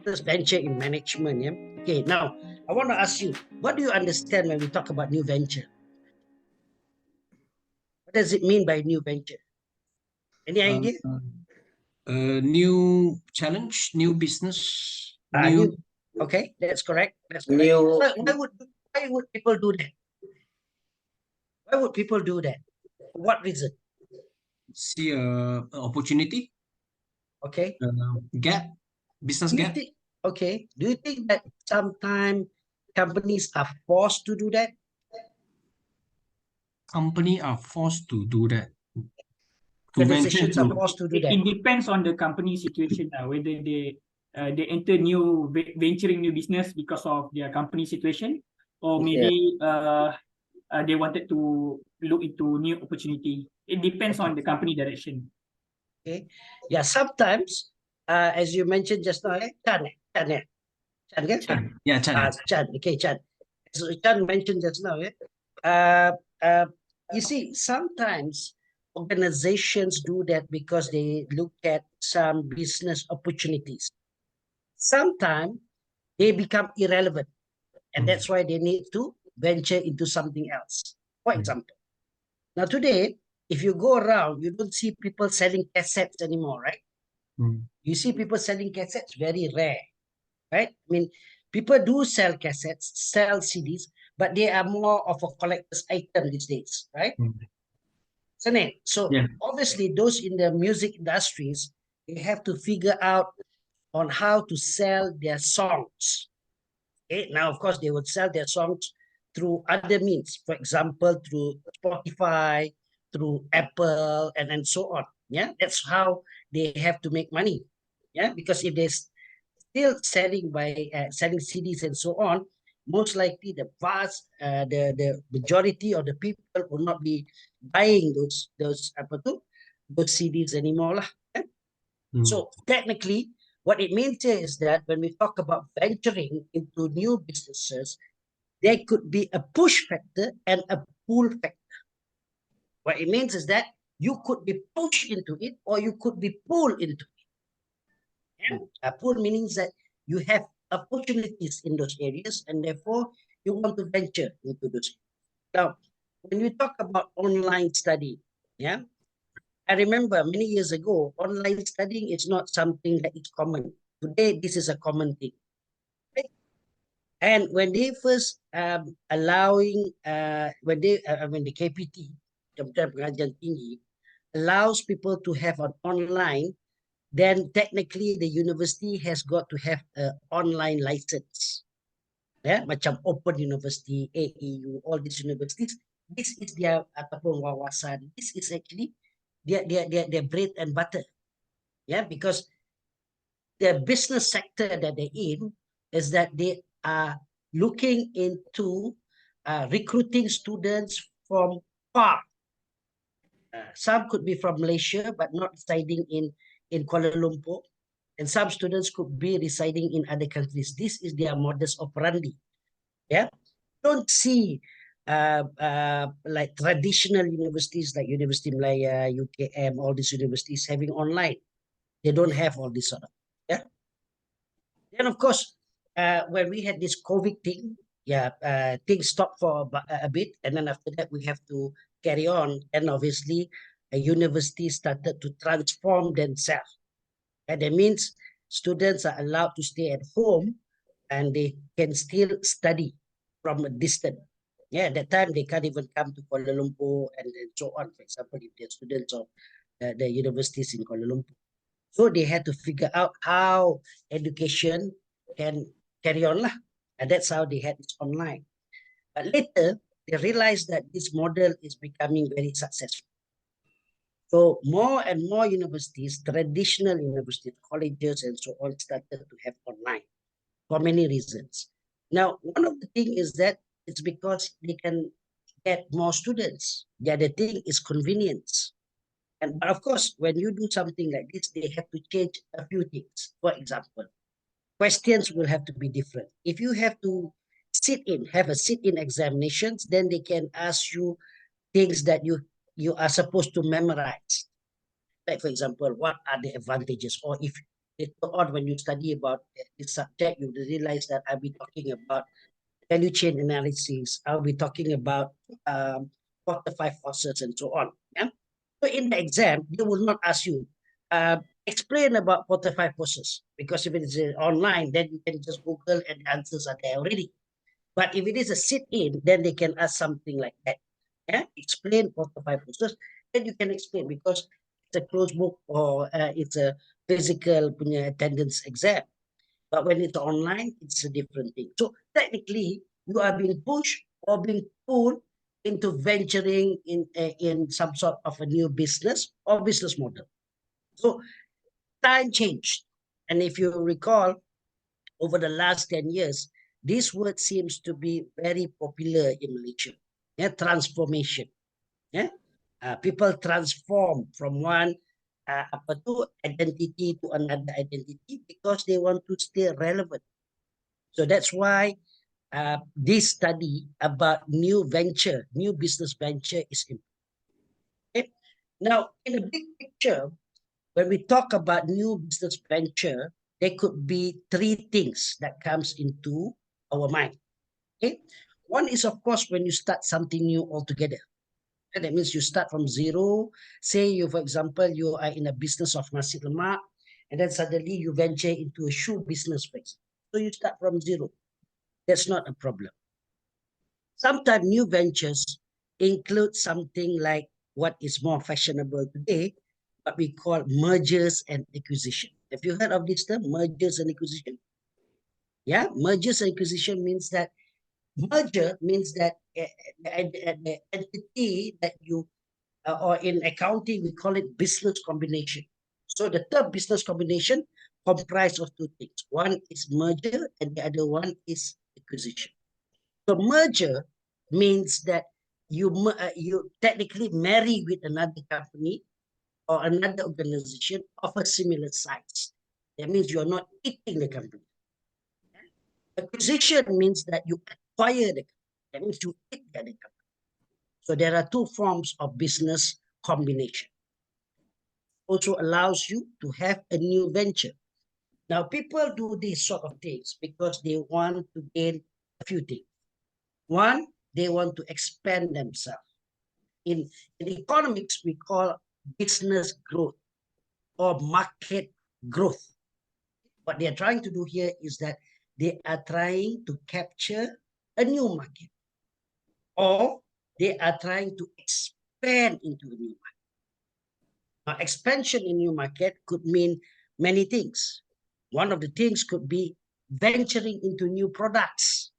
Let's venture in management. Yeah. Okay. Now, I want to ask you, what do you understand when we talk about new venture? What does it mean by new venture? Any idea? New challenge, new business, New. new Okay, that's correct. That's correct. New. Why would people do that? Why would people do that? For what reason? see opportunity, Okay. gap, business Do you gap. think? Okay. Do you think that sometimes companies are forced to do that? Company are forced to do that. To venture Organizations are into forced to do that. It depends on the company situation, whether they enter new venturing new business because of their company situation, or maybe they wanted to look into new opportunity. It depends on the company direction. Okay. Yeah. Sometimes, as you mentioned just now, Chan, Chan, Chan, Chan. Yeah, Chan. Chan. Okay, Chan. So Chan mentioned just now, uh, uh, you see, sometimes organizations do that because they look at some business opportunities. Sometimes they become irrelevant, and that's why they need to venture into something else. For example, now today, if you go around, you don't see people selling cassettes anymore, right? You see people selling cassettes, very rare, right? I mean, people do sell cassettes, sell CDs, but they are more of a collector's item these days, right? So Yeah. obviously those in the music industries, they have to figure out on how to sell their songs. Okay, now of course they would sell their songs through other means, for example, through Spotify, through Apple, and so on. Yeah, that's how they have to make money. Yeah, because if they're still selling by selling CDs and so on, most likely the vast the majority of the people will not be buying those CDs anymore lah. Yeah? So technically, what it means is that when we talk about venturing into new businesses, there could be a push factor and a pull factor. What it means is that you could be pushed into it or you could be pulled into it. Yeah? A pull means that you have opportunities in those areas and therefore you want to venture into those. Now, when we talk about online study, yeah, I remember many years ago, online studying is not something that is common. Today, this is a common thing. Right? And when they first allowing, when the KPT, Kementerian Pengajian Tinggi, allows people to have an online, then technically the university has got to have an online license. Yeah, macam Open University, AEU, all these universities. This is their ataupun wawasan. This is actually their bread and butter. Yeah, because the business sector that they're in is that they are looking into recruiting students from far. Some could be from Malaysia, but not residing in Kuala Lumpur. And some students could be residing in other countries. This is their modus operandi. Yeah. Don't see like traditional universities like University Malaya, UKM, all these universities having online. They don't have all this sort of. Yeah. Then of course, when we had this COVID thing, things stopped for a bit, and then after that we have to carry on. And obviously, a university started to transform themselves, and that means students are allowed to stay at home, and they can still study from a distance. Yeah, at that time they can't even come to Kuala Lumpur and so on. For example, if they're students of the universities in Kuala Lumpur. So they had to figure out how education can carry on lah. And that's how they had it online. But later, they realized that this model is becoming very successful. So more and more universities, traditional universities, colleges and so on started to have online for many reasons. Now, one of the things is that it's because they can get more students. The other thing is convenience. And but of course, when you do something like this, they have to change a few things. For example, questions will have to be different. If you have to have a sit-in examinations, then they can ask you things that you are supposed to memorize. Like for example, what are the advantages? Or if later on when you study about this subject, you realize that I'll be talking about value chain analysis. I'll be talking about quarter five forces and so on. Yeah. So in the exam, they will not ask you explain about quarter five forces, because if it is online, then you can just Google and the answers are there already. But if it is a sit-in, then they can ask something like that. Yeah, explain quarter five forces. Then you can explain because it's a closed book or it's a physical punya attendance exam. But when it's online, it's a different thing. So technically, you are being pushed or being pulled into venturing in some sort of a new business or business model. So time changed. And if you recall, over the last 10 years, this word seems to be very popular in Malaysia. Yeah, transformation. Yeah, people transform from one identity to another identity because they want to stay relevant. So that's why this study about new venture, new business venture is important. Okay? Now, in the big picture, when we talk about new business venture, there could be three things that comes into our mind. Okay, one is of course when you start something new altogether. And that means you start from zero. Say you, for example, you are in a business of nasi lemak, and then suddenly you venture into a shoe business space. So you start from zero. That's not a problem. Sometimes new ventures include something like what is more fashionable today, what we call mergers and acquisition. Have you heard of this term, mergers and acquisition? Yeah, mergers and acquisition means that merger means that the entity that you, or in accounting, we call it business combination. So the term business combination comprised of two things. One is merger and the other one is acquisition. So merger means that you technically marry with another company or another organization of a similar size. That means you are not eating the company. Acquisition means that you acquire the company. That means you eat the other company. So there are two forms of business combination. Also allows you to have a new venture. Now, people do these sort of things because they want to gain a few things. One, they want to expand themselves. In economics, we call business growth or market growth. What they are trying to do here is that they are trying to capture a new market, or they are trying to expand into a new market. Now, expansion in new market could mean many things. One of the things could be venturing into new products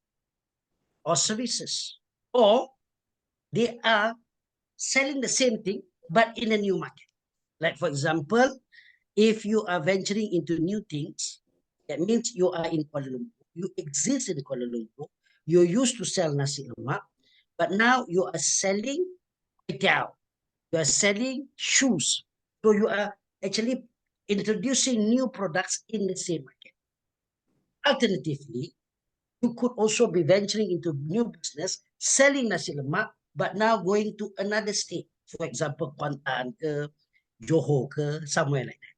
or services, or they are selling the same thing but in a new market. Like, for example, if you are venturing into new things, that means you are in Kuala Lumpur, you exist in Kuala Lumpur, you used to sell nasi lemak, but now you are selling kway, you are selling shoes. So you are actually introducing new products in the same market. Alternatively, you could also be venturing into new business, selling nasi lemak, but now going to another state. For example, Kuantan ke, Johor ke, somewhere like that.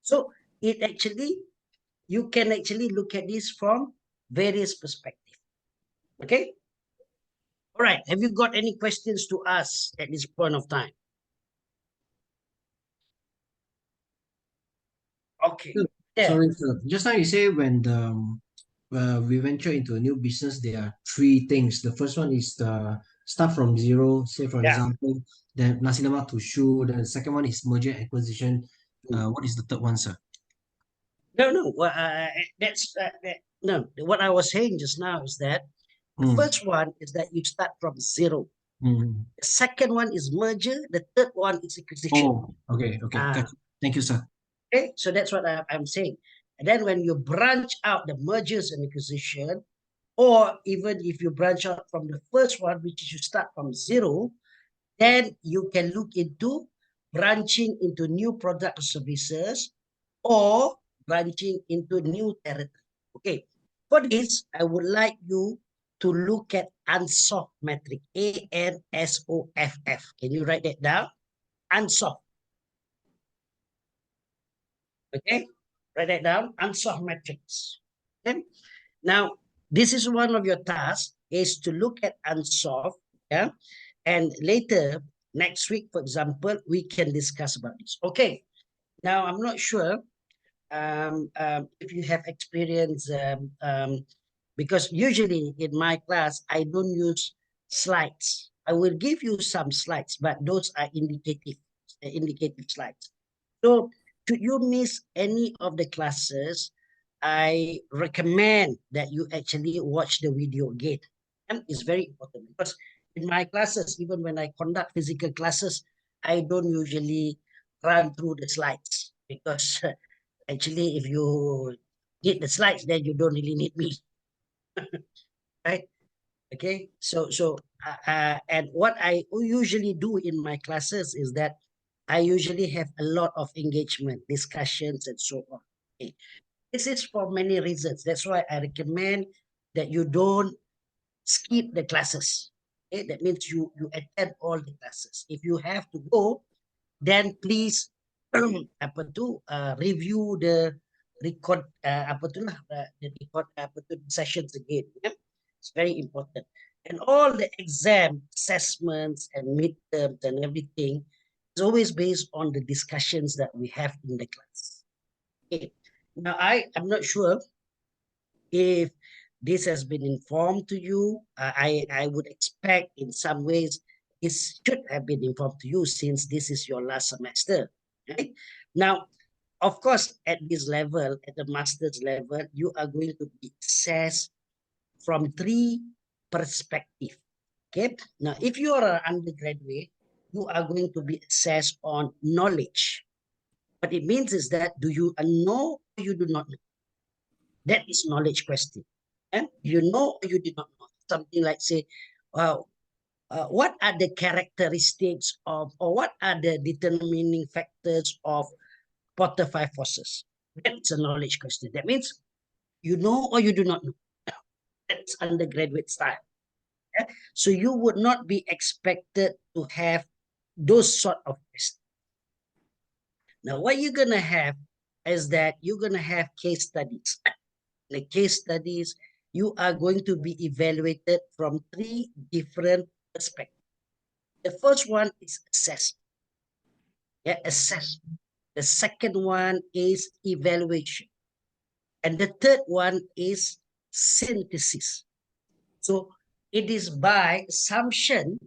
So it actually, you can actually look at this from various perspectives. Okay? All right. Have you got any questions to ask at this point of time? Okay. Yeah. Sorry, sir. Just now you say when we venture into a new business, there are three things. The first one is the start from zero, say for Yeah. example, then nasi lemak to shoe. The second one is merger acquisition. What is the third one, sir? No. No. What I was saying just now is that the Mm, first one is that you start from zero. mm. The second one is merger. The third one is acquisition. Oh, okay. Ah, Got you. Thank you, sir. okay, so that's what I'm saying. And then when you branch out the mergers and acquisition, or even if you branch out from the first one, which is you start from zero, then you can look into branching into new product or services or branching into new territory. Okay. For this, I would like you to look at ANSOF metric. ANSOFF. Can you write that down? ANSOF. Okay. Write that down, unsolved matrix. Okay. Now, this is one of your tasks, is to look at unsolved, yeah, and later next week, for example, we can discuss about this. Okay. Now, I'm not sure if you have experience, because usually in my class, I don't use slides. I will give you some slides, but those are indicative slides. So should you miss any of the classes, I recommend that you actually watch the video again. And it's very important because in my classes, even when I conduct physical classes, I don't usually run through the slides because actually, if you need the slides, then you don't really need me, right? Okay. And what I usually do in my classes is that I usually have a lot of engagement, discussions, and so on. Okay. This is for many reasons. That's why I recommend that you don't skip the classes. Okay? That means you attend all the classes. If you have to go, then please review the record the record sessions again. Yeah? It's very important. And all the exam assessments and midterms and everything is always based on the discussions that we have in the class. Okay. Now I'm not sure if this has been informed to you. I would expect in some ways this should have been informed to you since this is your last semester, right? Now, of course, at this level, at the master's level, you are going to be assessed from 3 perspectives. Okay. Now, if you are an undergraduate, you are going to be assessed on knowledge. What it means is that do you know or you do not know? That is knowledge question. And you know or you do not know. Something like say, what are the characteristics of, or what are the determining factors of Potter five forces? That's a knowledge question. That means you know or you do not know. That's undergraduate style. Yeah? So you would not be expected to have those sort of questions. Now, what you're going to have is that you're going to have case studies. The case studies, you are going to be evaluated from 3 different perspectives. The first one is assessment. Yeah, assessment. The second one is evaluation. And the third one is synthesis. So it is by assumption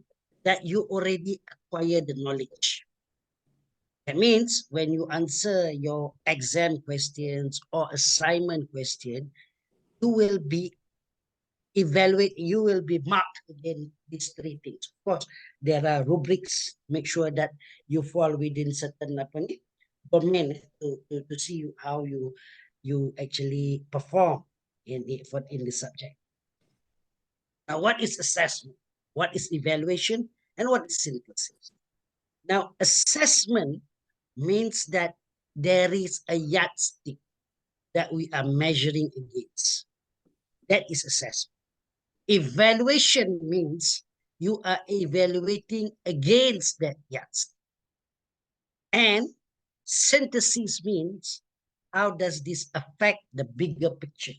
that you already acquire the knowledge. That means when you answer your exam questions or assignment question, you will be you will be marked against these 3 things. Of course, there are rubrics. Make sure that you fall within certain domain to see how you actually perform in the subject. Now, what is assessment? What is evaluation? And what is synthesis? Now, assessment means that there is a yardstick that we are measuring against. That is assessment. Evaluation means you are evaluating against that yardstick. And synthesis means how does this affect the bigger picture?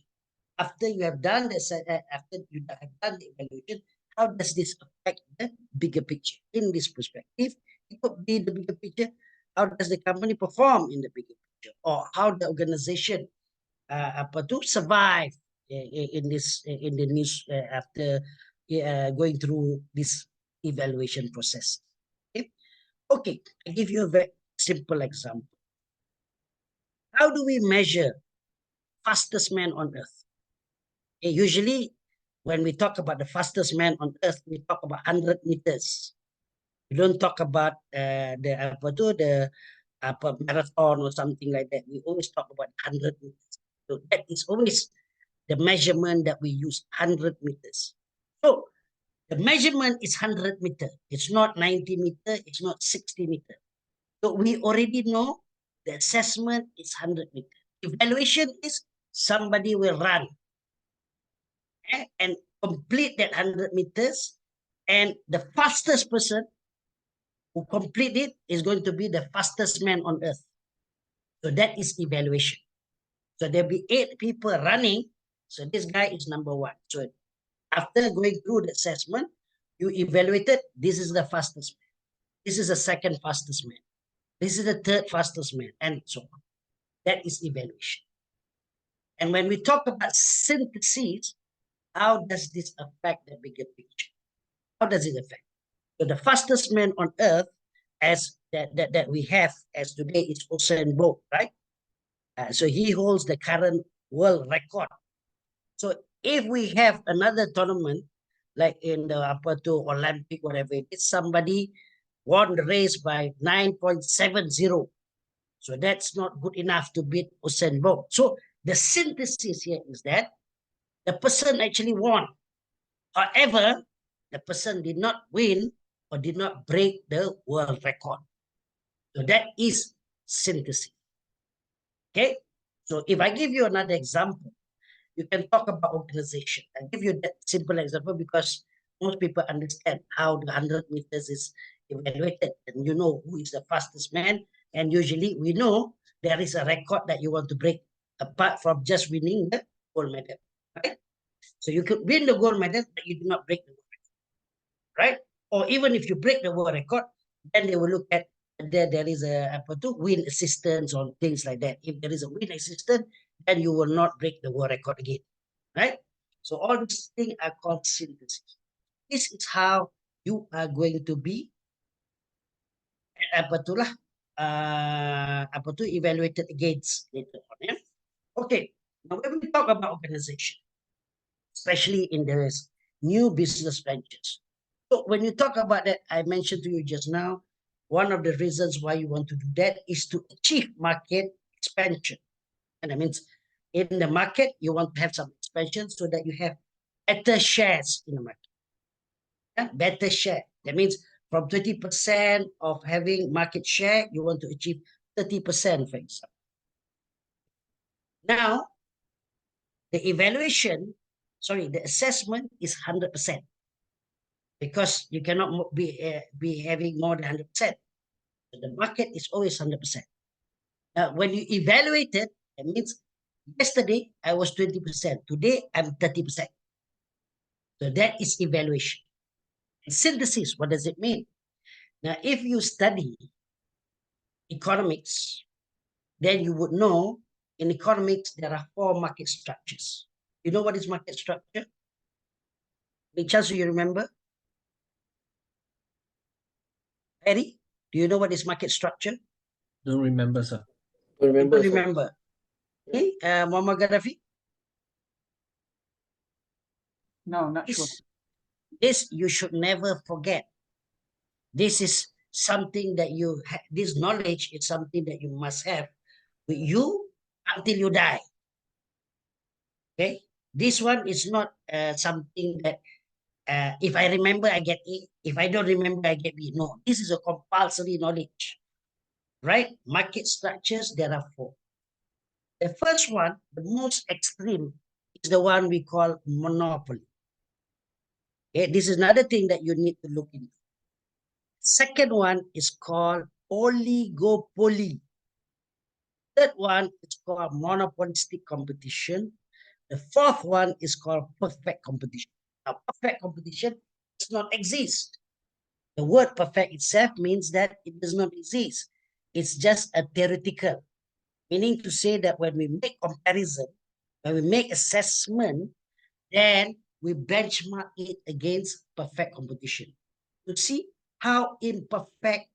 After you have done this, after you have done the evaluation, how does this affect the bigger picture? In this perspective, it could be the bigger picture. How does the company perform in the bigger picture, or how the organization to survive in the news after going through this evaluation process? Okay, okay. I give you a very simple example. How do we measure fastest man on earth? Usually, when we talk about the fastest man on earth, we talk about 100 meters. We don't talk about the marathon or something like that. We always talk about 100 meters. So that is always the measurement that we use, 100 meters. So the measurement is 100 meters. It's not 90 meters. It's not 60 meters. So we already know the assessment is 100 meters. Evaluation is somebody will run and complete that 100 meters, and the fastest person who complete it is going to be the fastest man on earth. So that is evaluation. So there'll be 8 people running. So this guy is number 1. So after going through the assessment, you evaluated, this is the fastest man. This is the second fastest man. This is the third fastest man, and so on. That is evaluation. And when we talk about synthesis, how does this affect the bigger picture? How does it affect? So the fastest man on earth as that we have as today is Usain Bolt, right? So he holds the current world record. So if we have another tournament, like in the Olympic, whatever, it's somebody won the race by 9.70. So that's not good enough to beat Usain Bolt. So the synthesis here is that the person actually won. However, the person did not win or did not break the world record. So that is synthesis. Okay? So if I give you another example, you can talk about organization. I'll give you that simple example because most people understand how the 100 meters is evaluated and you know who is the fastest man. And usually we know there is a record that you want to break apart from just winning the gold medal, right? So you could win the gold medal, but you do not break the gold record, right? Or even if you break the world record, then they will look at there is a win assistance or things like that. If there is a win assistance, then you will not break the world record again, right? So all these things are called synthesis. This is how you are going to be evaluated against later on. Yeah? Okay, now when we talk about organization, especially in the new business ventures. So when you talk about that, I mentioned to you just now, one of the reasons why you want to do that is to achieve market expansion. And that means in the market, you want to have some expansion so that you have better shares in the market. Yeah? Better share. That means from 20% of having market share, you want to achieve 30%, for example. Now, the assessment is 100% because you cannot be having more than 100%. So the market is always 100%. Now, when you evaluate it, it means yesterday I was 20%. Today I'm 30%. So that is evaluation. And synthesis, what does it mean? Now, if you study economics, then you would know in economics there are 4 market structures. You know what is market structure? Any chance you remember? Eddie, do you know what is market structure? Don't remember, sir. Don't remember. Okay, Muhammad Gaddafi? No, not sure. This you should never forget. This is something that this knowledge is something that you must have with you until you die. Okay, this one is not something that if I remember I get A, if I don't remember I get B. No, this is a compulsory knowledge, right? Market structures, there are 4. The first one, the most extreme, is the one we call monopoly. Okay, this is another thing that you need to look into. Second one is called oligopoly. Third one is called monopolistic competition. The fourth one is called perfect competition. Now, perfect competition does not exist. The word perfect itself means that it does not exist. It's just a theoretical, meaning to say that when we make comparison, when we make assessment, then we benchmark it against perfect competition to see how imperfect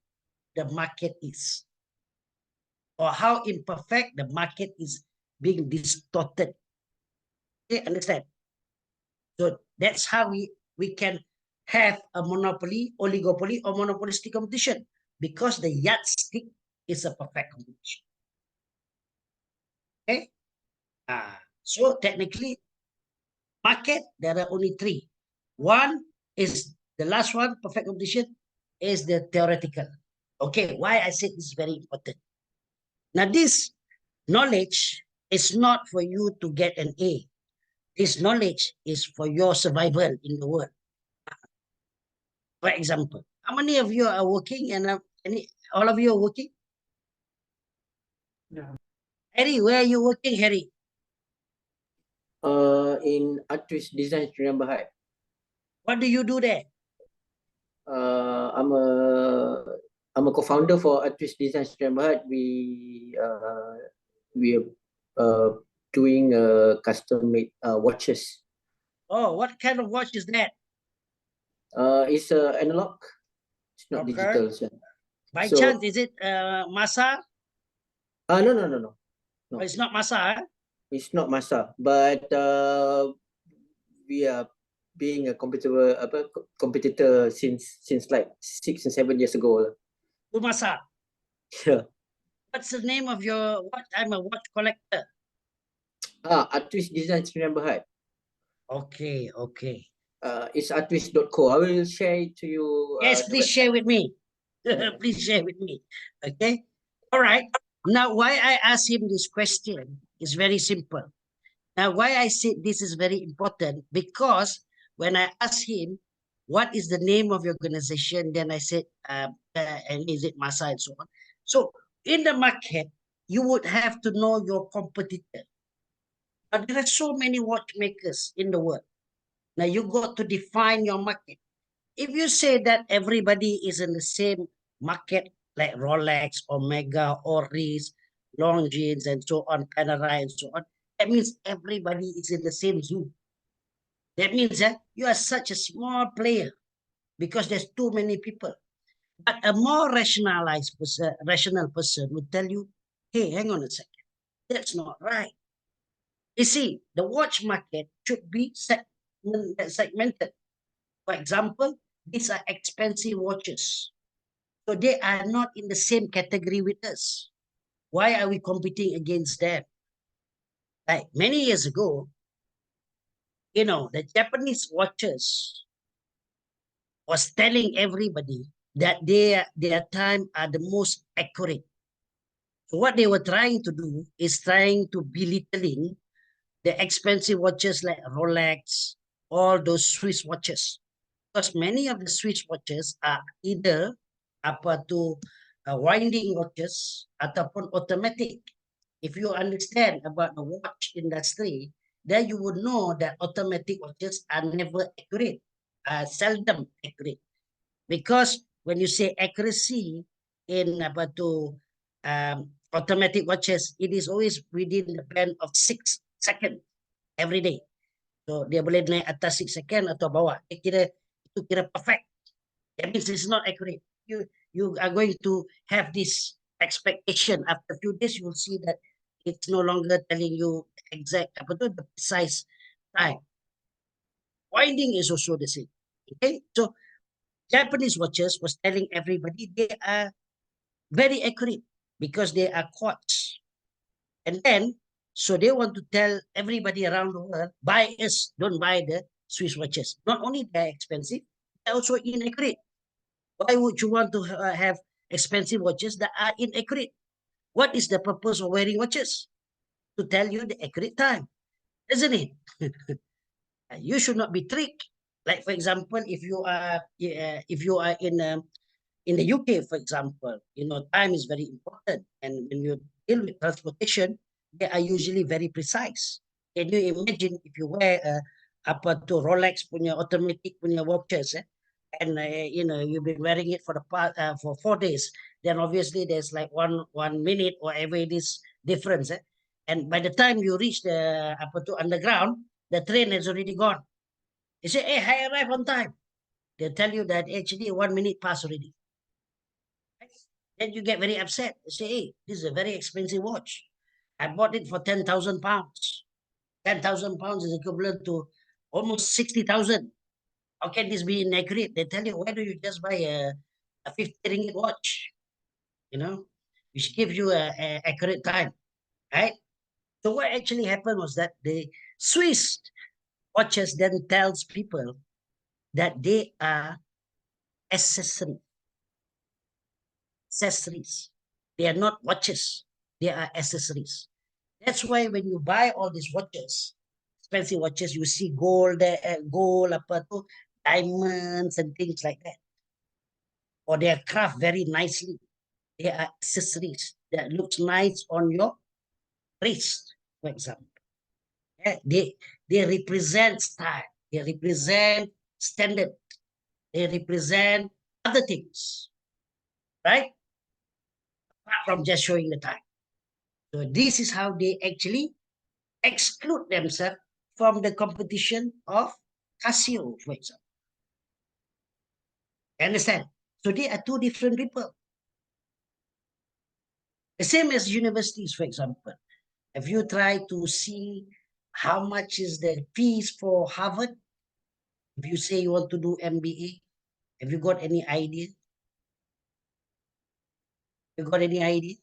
the market is or how imperfect the market is being distorted. Okay, understand? So that's how we can have a monopoly, oligopoly, or monopolistic competition because the yardstick is a perfect competition. Okay? So technically, market, there are only 3. One is the last one, perfect competition, is the theoretical. Okay, why I said this is very important. Now, this knowledge is not for you to get an A. This knowledge is for your survival in the world. For example, how many of you are working and all of you are working? Yeah. Harry, where are you working, Harry? In Artist Design Sdn Bhd. What do you do there? I'm a co-founder for Artist Design Sdn Bhd. We are doing custom-made watches. Oh, what kind of watch is that? It's analog. It's not Okay. digital. So. By chance, is it Masa? No. Oh, it's not Masa, eh? It's not Masa, but we are being a competitor since like 6 and 7 years ago. To Masa. Yeah. What's the name of your watch? I'm a watch collector. Artist Design Sdn Bhd. Okay. It's artist.co. I will share it to you. Yes, please share with me. Please share with me. Okay. All right. Now, why I asked him this question is very simple. Now, why I said this is very important, because when I asked him, what is the name of your organization? Then I said, and is it Masa and so on. So in the market, you would have to know your competitor. But there are so many watchmakers in the world. Now you got to define your market. If you say that everybody is in the same market, like Rolex, Omega, Oris, Longines, and so on, Panerai, and so on, that means everybody is in the same zoo. That means that you are such a small player because there's too many people. But a more rational person would tell you, hey, hang on a second. That's not right. You see, the watch market should be segmented. For example, these are expensive watches. So they are not in the same category with us. Why are we competing against them? Like many years ago, the Japanese watches was telling everybody that their time are the most accurate. So what they were trying to do is trying to belittling the expensive watches like Rolex, all those Swiss watches. Because many of the Swiss watches are either winding watches ataupun automatic. If you understand about the watch industry, then you would know that automatic watches are never accurate, seldom accurate. Because when you say accuracy in automatic watches, it is always within the band of 6 seconds every day. So dia boleh naik atas 6 second atau bawah. Itu kira perfect. That means it's not accurate. You are going to have this expectation. After a few days, you will see that it's no longer telling you exact the precise time. Winding is also the same. Okay, so Japanese watches was telling everybody they are very accurate because they are quartz. And then, so they want to tell everybody around the world, buy us, don't buy the Swiss watches. Not only they're expensive, they're also inaccurate. Why would you want to have expensive watches that are inaccurate? What is the purpose of wearing watches? To tell you the accurate time, isn't it? You should not be tricked. Like for example, if you are in the UK, for example, time is very important, and when you deal with transportation, they are usually very precise. Can you imagine if you wear Rolex punya automatic punya watches, and you've been wearing it for the past for 4 days, then obviously there's like one minute or whatever it is difference, and by the time you reach the underground, the train has already gone. You say, hey, I arrived on time. They'll tell you that actually 1 minute passed already. Then you get very upset. You say, hey, this is a very expensive watch. I bought it for 10,000 pounds. 10,000 pounds is equivalent to almost 60,000. How can this be inaccurate? They tell you, why do you just buy a 50 ringgit watch? Which gives you a accurate time, right? So what actually happened was that the Swiss watches then tells people that they are accessories. They are not watches. They are accessories. That's why when you buy all these watches, expensive watches, you see gold, diamonds and things like that. Or they are craft very nicely. They are accessories that looks nice on your wrist, for example. They represent style. They represent standard. They represent other things, right? Apart from just showing the time. So this is how they actually exclude themselves from the competition of Casio, for example. Understand? So they are two different people. The same as universities, for example. Have you tried to see how much is the fees for Harvard? If you say you want to do MBA, have you got any idea? You got any idea?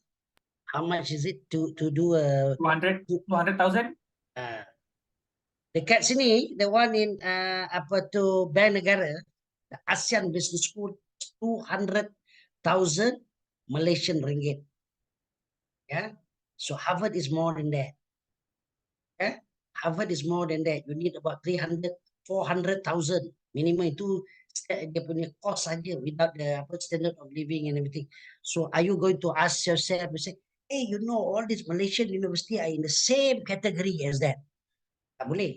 How much is it to do a 200,000? uh, dekat sini, the one in apa tu Bank Negara, the ASEAN Business School, 200,000 Malaysian ringgit. Yeah. So Harvard is more than that. Yeah. Harvard is more than that. You need about 300, 400,000 minimum itu dia punya cost saja without the apa, standard of living and everything. So are you going to ask yourself, you say, hey, you know, all these Malaysian university are in the same category as that? Tak boleh.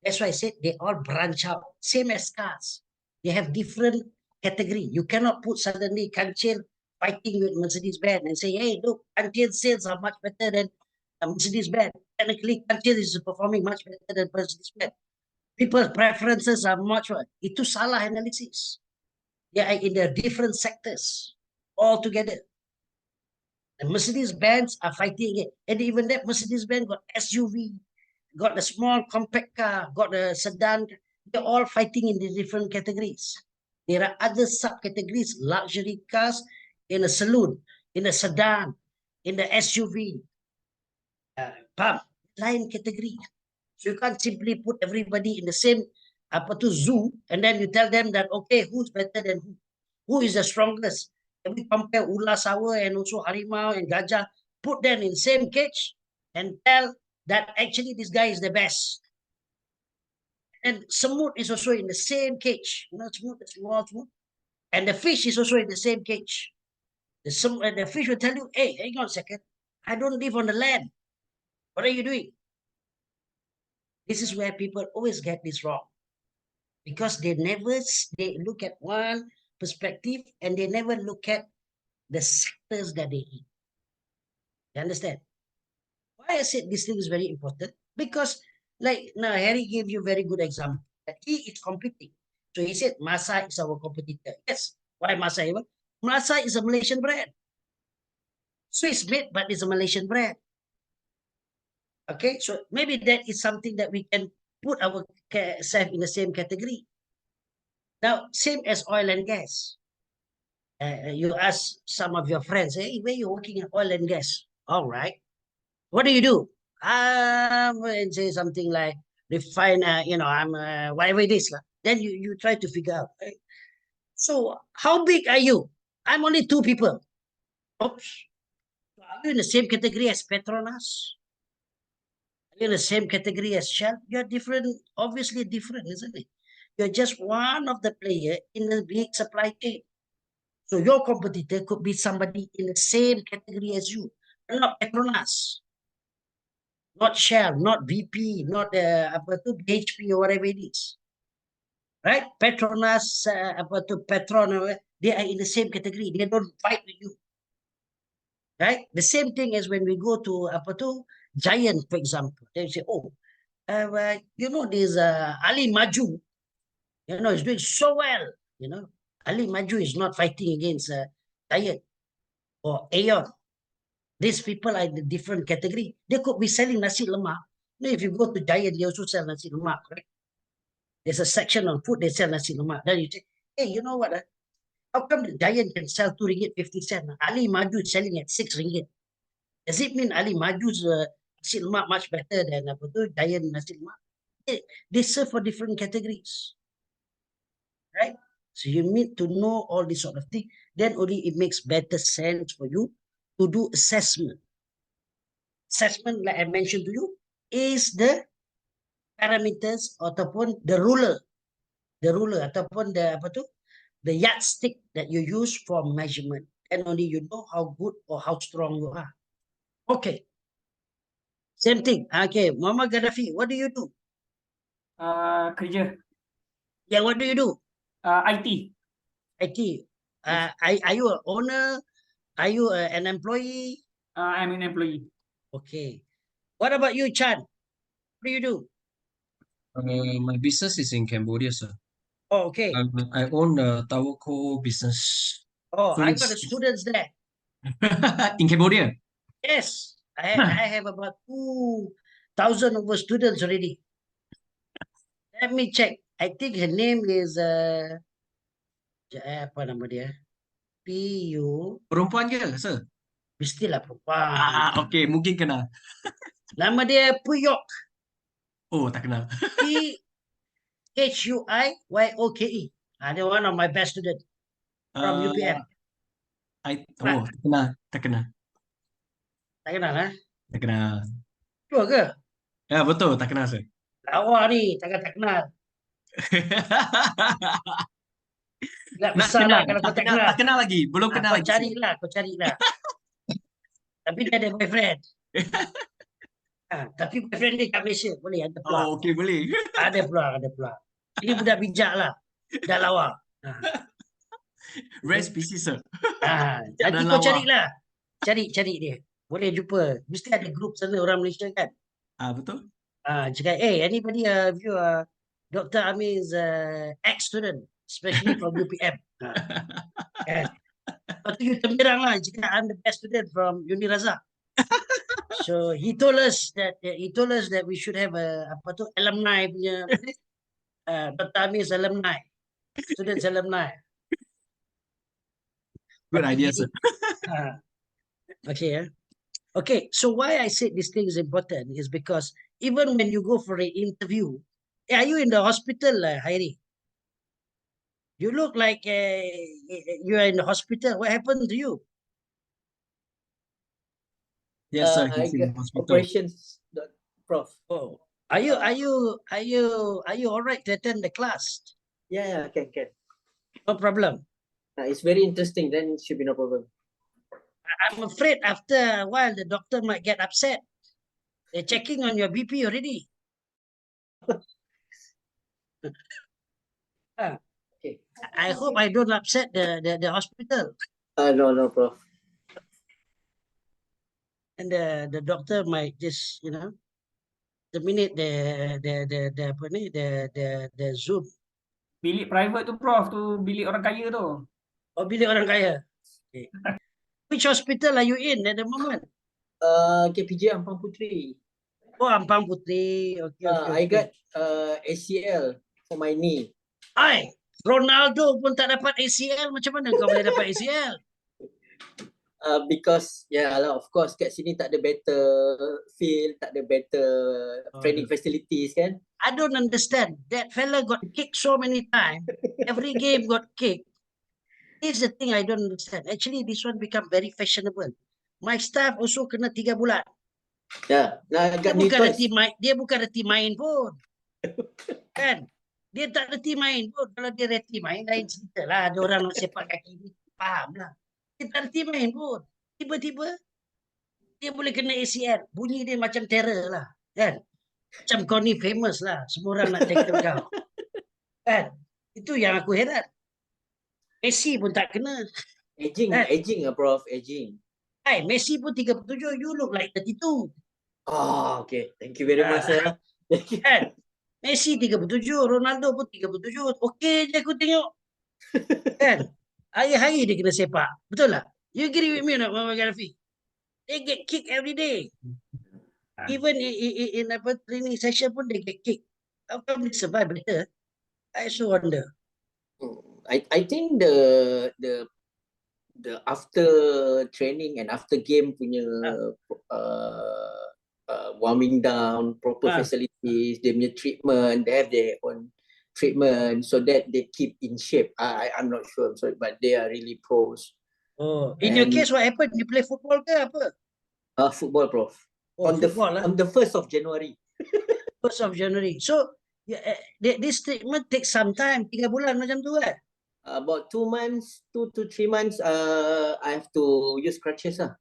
That's why I said they all branch out, same as cars. They have different category. You cannot put suddenly Kancil fighting with Mercedes-Benz and say, hey, look, Kancil sales are much better than Mercedes-Benz. Technically, Kancil is performing much better than Mercedes-Benz. People's preferences are much more. Itu salah analysis. They are in the different sectors altogether. The Mercedes-Benz are fighting again. And even that Mercedes-Benz got SUV, got the small compact car, got the sedan. They're all fighting in the different categories. There are other subcategories, luxury cars in a saloon, in a sedan, in the SUV. Pump, lain category. So you can't simply put everybody in the same apa tu zoo and then you tell them that okay, who's better than who? Who is the strongest? And we compare Ula Sawa and also Harimau and Gajah, put them in same cage and tell that actually this guy is the best. And Semut is also in the same cage. You know, Semut, the small Semut. And the fish is also in the same cage. The fish will tell you, hey, hang on a second. I don't live on the land. What are you doing? This is where people always get this wrong. Because they look at one perspective and they never look at the sectors that they eat. You understand? Why I said this thing is very important? Because like now Harry gave you a very good example that he is competing. So he said Masa is our competitor. Yes. Why Masa even? Masa is a Malaysian brand. Swiss made, but it's a Malaysian brand. Okay, so maybe that is something that we can put ourselves in the same category. Now, same as oil and gas. You ask some of your friends, hey, where you working in oil and gas? All right. What do you do? And say something like refine, I'm whatever it is. Then you try to figure out. Right? So how big are you? I'm only 2 people. Oops. Are you in the same category as Petronas? Are you in the same category as Shell? You're different, obviously different, isn't it? You're just one of the player in the big supply chain. So your competitor could be somebody in the same category as you, not Petronas, not Shell, not VP, not HP or whatever it is. Right? Petronas, Petron, they are in the same category. They don't fight with you. Right? The same thing as when we go to Giant, for example. They say, oh, this Ali Maju, is doing so well. Ali Maju is not fighting against Giant or Aeon. These people are in a different category. They could be selling nasi lemak. If you go to Giant, they also sell nasi lemak, right? There's a section on food, they sell nasi lemak. Then you say, hey, you know what? How come the Giant can sell 2 ringgit 50 cents? Ali Maju is selling at 6 ringgit. Does it mean Ali Maju's nasi lemak much better than Giant nasi lemak? They serve for different categories, right? So you need to know all this sort of thing. Then only it makes better sense for you to do assessment. Assessment, like I mentioned to you, is the parameters ataupun the ruler ataupun the yardstick that you use for measurement. And only you know how good or how strong you are. Okay. Same thing. Okay, Muhammad Gaddafi, what do you do? Kerja. Yeah, what do you do? IT. IT. Are you an owner? Are you an employee? I'm an employee. Okay. What about you, Chan? What do you do? My business is in Cambodia, sir. Oh, okay. I own a tobacco business. Oh, So I got the it's students there. in Cambodia. Yes, I have about 2,000 over students already. Let me check. I think her name is apa nama dia? PU. Perempuan ke, sir? Mestilah perempuan. Okay, mungkin kenal. Nama dia Puyok. Oh, tak kenal. Phuyoke. Dia one of my best students from UPM. Tak kenal, tak kenal. Tak kenal, ha? Tak kenal. Betul ke? Ya, betul, tak kenal, sir. Lawa ni, takkan tak kenal. Tak Nak besar kenal, lah kalau kau tak kenal. tak kenal lagi. Belum kenal Kau lagi, sir. carilah. Tapi dia ada boyfriend. Tapi boyfriend dia kat Malaysia. Boleh, ada peluang. Oh, okay, boleh. Ada peluang. Ini budak bijak lah. Dah lawa. Rare species, sir. Nanti Dah kau lawa. carilah. Cari dia. Boleh jumpa. Mesti ada grup sana orang Malaysia kan. Betul. Cakap, anybody view Dr. Amir's ex-student, especially from UPM. Kan? Lepas tu you terbirang lah. Cakap, I'm the best student from Uni Razak. So he told us that we should have alumni punya Dr. Amir's alumni, students alumni. Good idea, sir. Okay. So why I said this thing is important is because even when you go for an interview, are you in the hospital, Hairi? You look like you are in the hospital. What happened to you? Yes, sir. I He's in got hospital. operations, Prof. Oh, are you all right to attend the class? Yeah, can. No problem. It's very interesting. Then it should be no problem. I'm afraid after a while the doctor might get upset. They're checking on your BP already. Okay. I hope I don't upset the hospital. No, Prof. And the doctor might just, terminate the Zoom. Bilik private tu Prof, tu bilik orang kaya tu. Oh, bilik orang kaya. Okay. Which hospital are you in at the moment? KPJ Ampang Puteri. Oh, Ampang Puteri. Okay. I got ACL for my knee. Ay, Ronaldo pun tak dapat ACL. Macam mana kau boleh dapat ACL? Because of course kat sini tak ada better field, tak ada better training facilities kan. I don't understand. That fella got kicked so many times. Every game got kicked. Here's the thing I don't understand. Actually, this one become very fashionable. My staff also kena 3 bulan. Nah, I Dia got new toys. bukan reti main pun. Kan? Dia tak reti main pun. Kalau dia reti main, lain cerita lah. Ada orang nak sepak kaki ni. Faham lah. Dia tak reti main pun. Tiba-tiba, dia boleh kena ACL. Bunyi dia macam terror lah. Kan? Macam kau ni famous lah. Semua orang nak tackle kau. Kan? Itu yang aku heran. Messi pun tak kena. Aging Prof, aging. Hai, Messi pun 37. You look like 32. Oh, okay. Thank you very much, sir. Kan? Messi 37, Ronaldo pun 37. Okey je aku tengok. Kan? Hari-hari dia kena sepak. Betul tak? You agree with me or not, Muhammad Gaddafi? They get kicked every day. Even in training session pun they get kicked. How come they survive better? I so wonder. I think the after training and after game punya warming down, proper facilities, they punya treatment, they have their own treatment so that they keep in shape. I'm not sure, I'm sorry, but they are really pros. Oh, in your case, what happened? You play football ke apa? Football, Prof. Oh, on football, the 1st of January. 1st of January. So, this treatment takes some time. 3 bulan macam tu kan? About 2 months, 2 to 3 months, I have to use crutches lah.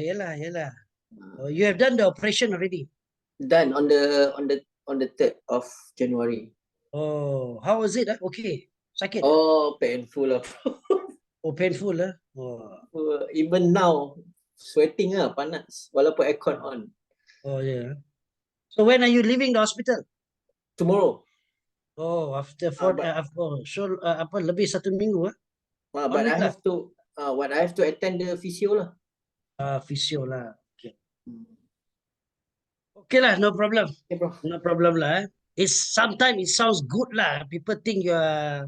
Yelah. You have done the operation already. Done on the 3rd of January. Oh, how was it? Okay, sakit. Oh, painful lah. Oh, painful, huh? Oh, Even now, sweating lah, panas. Walaupun aircon on. oh yeah. So when are you leaving the hospital? Tomorrow. Oh, after but- so apa lebih 1 minggu, ah? But 1 week I lah. have to, I have to attend the physio lah. Physio lah. Okay. Okay lah, no problem. Okay, bro. No problem lah. Sometimes it sounds good lah. People think you are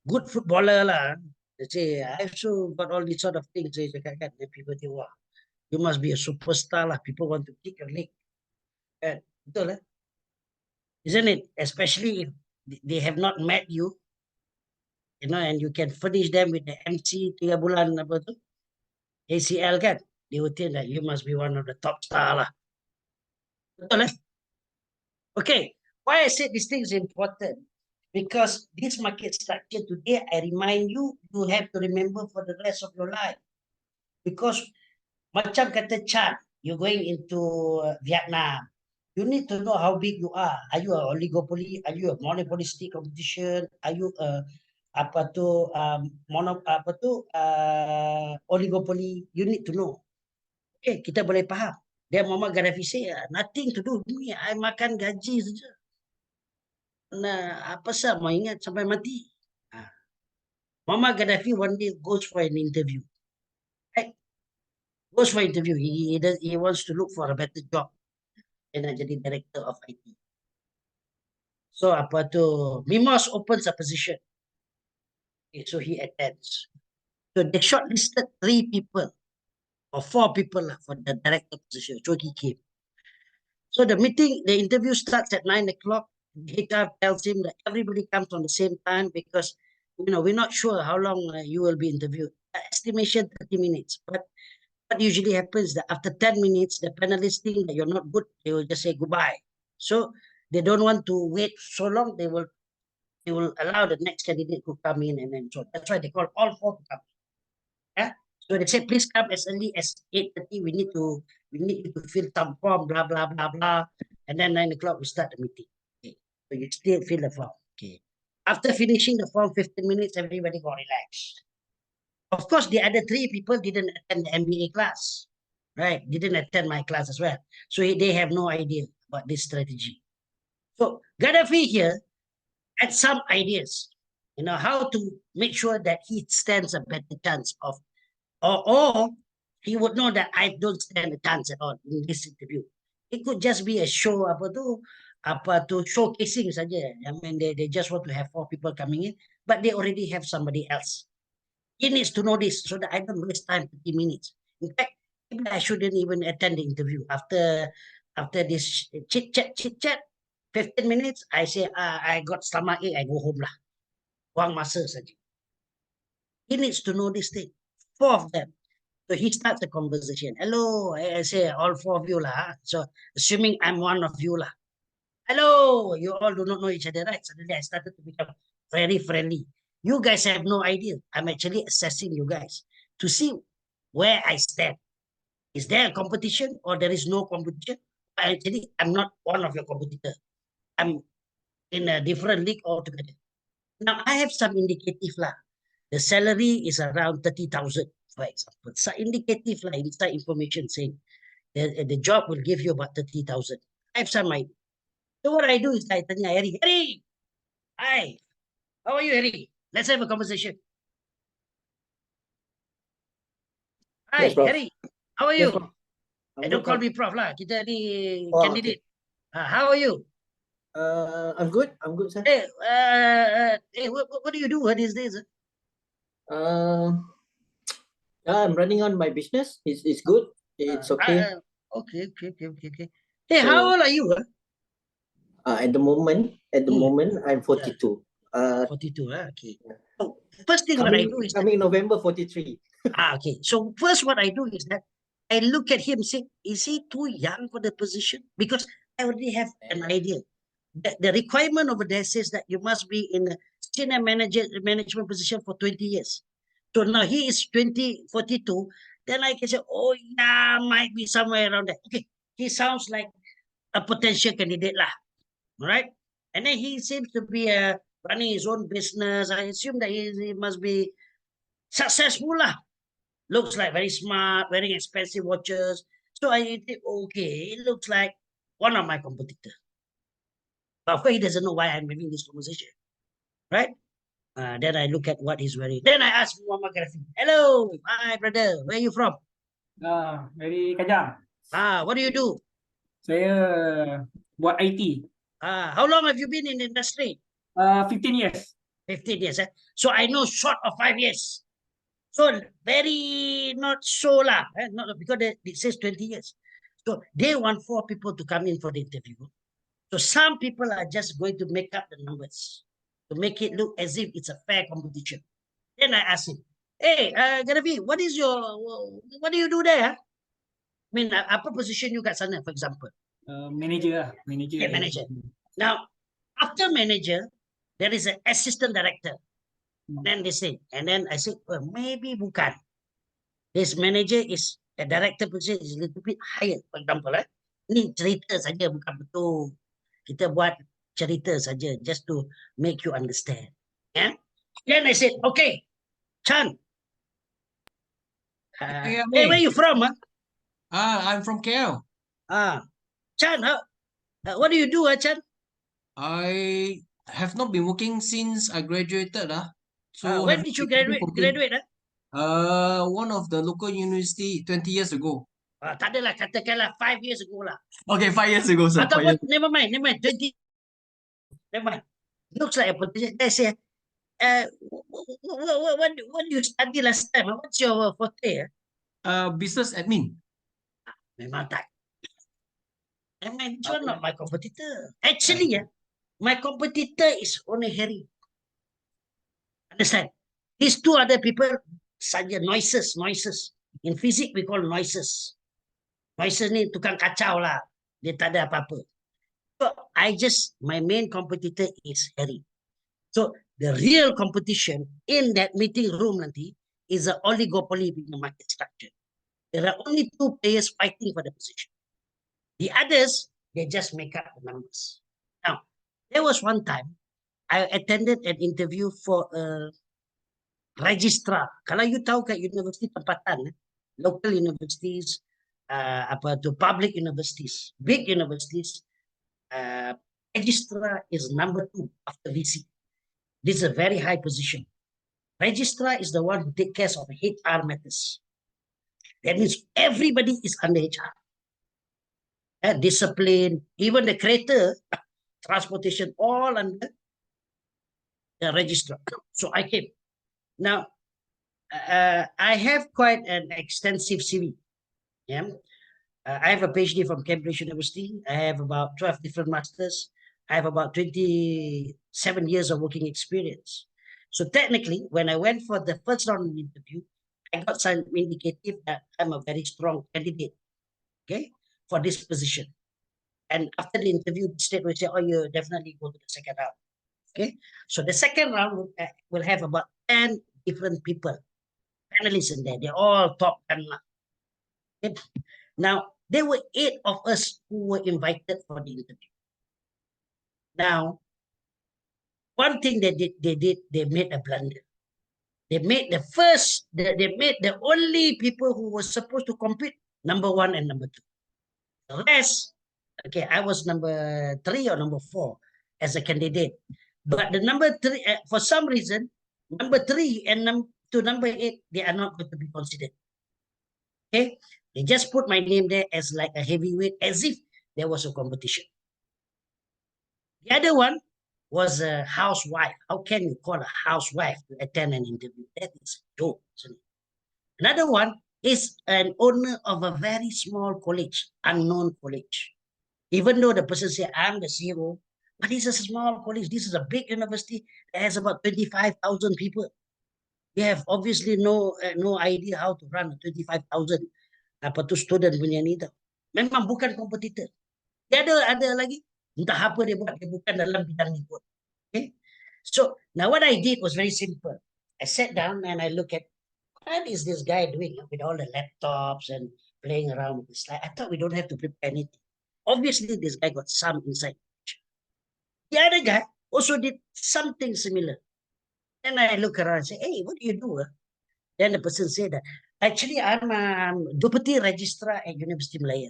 good footballer lah. They say, I also got all these sort of things. They cakap kan. Then people think, wah, you must be a superstar lah. People want to kick your leg. Kan? Betul lah. Isn't it? Especially if they have not met you, and you can furnish them with the MC 3 bulan apa tu, ACL kan. They would think that you must be one of the top star lah. Betul lah. Okay, why I said this thing is important? Because this market structure today, I remind you, you have to remember for the rest of your life. Because macam kata Chan, you're going into Vietnam. You need to know how big you are. Are you a oligopoly? Are you a monopolistic competition? Are you a oligopoly? You need to know. Okay, kita boleh faham. Dia Muhammad Gaddafi say, nothing to do with me. I makan gaji saja. Nah, apa sah mau ingat sampai mati. Muhammad Gaddafi one day goes for an interview. Right? Goes for interview. He wants to look for a better job. Dia nak jadi director of IT. So apa tu, Mimos opens a position. Okay, so he attends. So they shortlisted 3 people or 4 people for the director position. So he came. So the interview starts at 9 o'clock. HR tells him that everybody comes on the same time because, we're not sure how long you will be interviewed. Estimation 30 minutes. But what usually happens that after 10 minutes, the panelists think that you're not good. They will just say goodbye. So they don't want to wait so long. They will allow the next candidate to come in, and then so that's why they call all 4 to come. Yeah. So they say, please come as early as 8:30. We need you to fill some form, blah blah blah blah, and then 9 o'clock we start the meeting. Okay. So you still fill the form. Okay. After finishing the form, 15 minutes, everybody got relaxed. Of course, the other 3 people didn't attend the MBA class, right? Didn't attend my class as well. So they have no idea about this strategy. So Gaddafi here had some ideas, how to make sure that he stands a better chance of, or he would know that I don't stand a chance at all in this interview. It could just be a show, showcasing saja. I mean, they just want to have 4 people coming in, but they already have somebody else. He needs to know this so that I don't waste time 30 minutes. In fact, maybe I shouldn't even attend the interview. After this chit chat, 15 minutes, I say, I got stomachache, I go home lah. Buang masa saja. He needs to know this thing. 4 of them. So he starts the conversation. Hello, I say all 4 of you lah. So assuming I'm one of you lah. Hello, you all do not know each other, right? Suddenly I started to become very friendly. You guys have no idea. I'm actually assessing you guys to see where I stand. Is there a competition or there is no competition? Actually, I'm not one of your competitors. I'm in a different league altogether. Now, I have some indicative lah. The salary is around 30,000, for example. So indicative lah, inside information saying the job will give you about 30,000. I have some idea. So what I do is I tanya Harry, hi, how are you, Harry? Let's have a conversation. Hi, Yes, Prof. Harry, how are Yes, you? Prof. Don't call me Prof lah. Kita ni Oh, candidate. How are you? I'm good. I'm good, sir. Hey, what do you do these days? I'm running on my business. It's good. It's okay. Okay. Hey, how old are you? At the moment, I'm 42. 42. Okay. So first thing what I do is coming November 43. okay. So first what I do is that I look at him and say, is he too young for the position? Because I already have an idea. The requirement over there says that you must be in a senior management position for 20 years. So now he is 42. then I can say, oh yeah, might be somewhere around there. Okay, he sounds like a potential candidate lah, right? And then he seems to be running his own business. I assume that he must be successful lah. Looks like very smart, wearing expensive watches. So I think, okay, it looks like one of my competitors. But of course, he doesn't know why I'm having this conversation, right? Then I look at what he's wearing. Then I ask Muhammad Grafi, hello, hi brother, where are you from? Very kajang. What do you do? Saya buat IT. How long have you been in the industry? 15 years. 15 years. So I know short of 5 years. So very not so lah, not because it says 20 years. So they want 4 people to come in for the interview. So some people are just going to make up the numbers to make it look as if it's a fair competition. Then I ask him, hey, Garavi, what do you do there? I mean, apa position you kat sana, for example? Manager lah. Manager. Yeah, manager. Now, after manager, there is an assistant director. Then they say, and then I say, well, maybe bukan. This manager is a director position is a little bit higher, for example. Ni cerita saja, bukan betul. Kita buat cerita saja, just to make you understand. Yeah. Then I said, okay, Chan. Yeah, Hey, where you from? I'm from KL. Chan, what do you do, Chan? I have not been working since I graduated. So when have did you not been graduate? working. One of the local university 20 years ago. Tak adalah, katakanlah 5 years ago lah. Okay, 5 years ago, sir. Ataupun, never mind, 20. Never mind. Looks like a politician. They say, what do you study last time? What's your forte? Business admin. Memang tak. I mean, you're not my competitor. Actually, my competitor is only Harry. Understand? These 2 other people, saja noises. In physics, we call noises. Noises ni tukang kacau lah. Dia tak ada apa-apa. So, my main competitor is Harry. So, the real competition in that meeting room nanti is an oligopoly in the market structure. There are only 2 players fighting for the position. The others, they just make up the numbers. Now, there was one time, I attended an interview for a registrar. Kalau you tahu kat universiti tempatan, local universities, public universities, big universities, registrar is number 2 after VC. This is a very high position. Registrar is the one who takes care of HR matters. That means everybody is under HR. Discipline, even the creator, transportation, all under the registrar. So I came. Now, I have quite an extensive CV. Yeah. I have a PhD from Cambridge University. I have about 12 different masters. I have about 27 years of working experience. So technically, when I went for the first round interview, I got some indicative that I'm a very strong candidate, okay, for this position. And after the interview, the state will say, oh, you definitely go to the second round. Okay. So the second round will have about 10 different people, panelists in there. They're all top 10. Okay. Now, there were 8 of us who were invited for the interview. Now, one thing they made a blunder. They made the only people who were supposed to compete, number 1 and number 2. The rest, okay, I was number 3 or number 4 as a candidate. But the number 3, for some reason, number 3 and number 8, they are not going to be considered. Okay, they just put my name there as like a heavyweight, as if there was a competition. The other one was a housewife. How can you call a housewife to attend an interview? That is a joke, isn't it? Another one is an owner of a very small college, unknown college. Even though the person said, I'm the CEO, but this is a small college. This is a big university that has about 25,000 people. We have obviously no idea how to run a 25,000 student punya ni tau. Memang bukan kompetitor. Dia ada lagi, entah apa dia buat, dia bukan dalam bidang ni pun. Okay? So, now what I did was very simple. I sat down and I look at What is this guy doing with all the laptops and playing around with the slide? I thought we don't have to prepare anything. Obviously, this guy got some insight. The other guy also did something similar. Then I look around and say, hey, what do you do? Then the person said that, actually, I'm Deputy Registrar at University Malaya.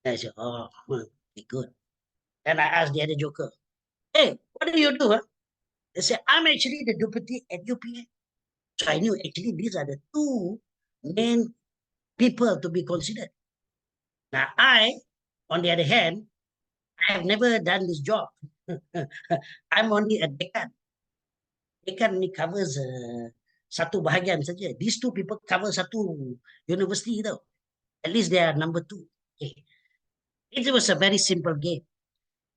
And I said, oh, okay, good. Then I asked the other joker, hey, what do you do? They said, I'm actually the deputy at UPA. So I knew actually these are the two main people to be considered. Now, on the other hand, I have never done this job. I'm only a dekan. Dekan ni covers satu bahagian saja. These two people cover satu university tau. At least they are number two. Okay. It was a very simple game.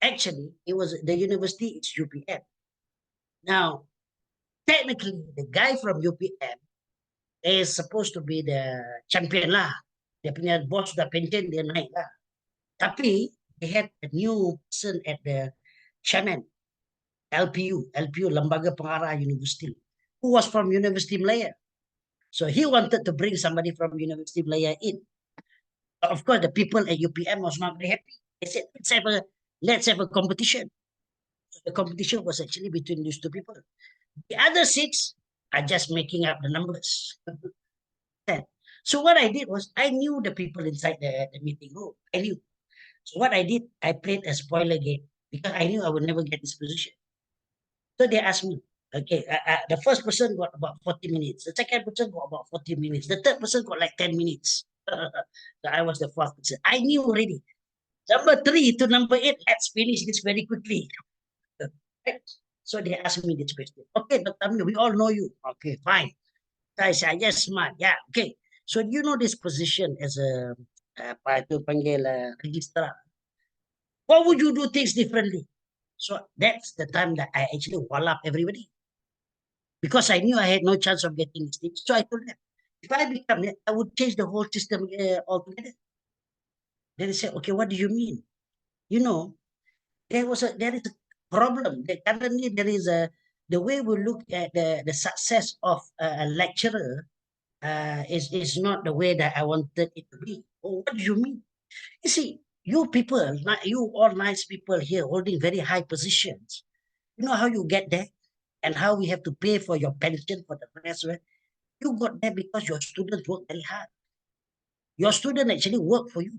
Actually, it was the university is UPM. Now, technically, the guy from UPM is supposed to be the champion lah. Dia punya boss sudah pension, dia naik lah. Tapi, they had a new person at the chairman, LPU, Lembaga Pengarah University, who was from University Malaya. So he wanted to bring somebody from University Malaya in. Of course, the people at UPM was not very happy. They said, let's have a competition. So the competition was actually between these two people. The other 6 are just making up the numbers. So what I did was, I knew the people inside the meeting room. I knew. So what I did, I played a spoiler game because I knew I would never get this position. So they asked me, okay, the first person got about 40 minutes. The second person got about 40 minutes. The third person got like 10 minutes. So I was the fourth person. I knew already. Number 3 to number 8, let's finish this very quickly. Right? So they asked me this question. Okay, Dr. Amir, we all know you. Okay, fine. I said, yes, smart. Yeah, okay. So you know this position as a registrar. What would you do things differently? So that's the time that I actually wall up everybody. Because I knew I had no chance of getting this thing. So I told them, if I become that, I would change the whole system altogether. Then they said, okay, what do you mean? You know, there is a problem. Currently, there is the way we look at the success of a lecturer is not the way that I wanted it to be. Oh, what do you mean? You see, you people, you all nice people here holding very high positions, you know how you get there and how we have to pay for your pension for the rest of it? You got there because your students work very hard. Your student actually work for you.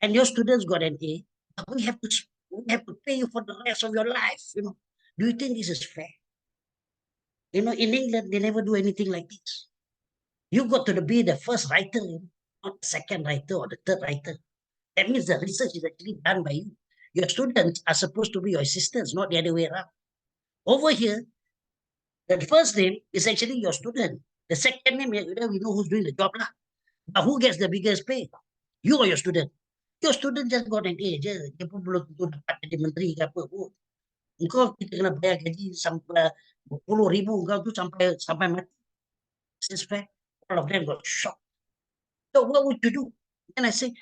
And your students got an A. But we have to pay you for the rest of your life. You know, do you think this is fair? You know, in England, they never do anything like this. You got to be the first writer, not the second writer or the third writer. That means the research is actually done by you. Your students are supposed to be your assistants, not the other way around. Over here, the first name is actually your student. The second name, we know who's doing the job lah. But who gets the biggest pay? You or your student? Your student just got an A je. Dia pun belum tentu dapat jadi menteri ke apa pun. Engkau kita kena bayar gaji sampai 10,000 kau tu sampai mati. This is fair. All of them got shocked. So what would you do? And I say,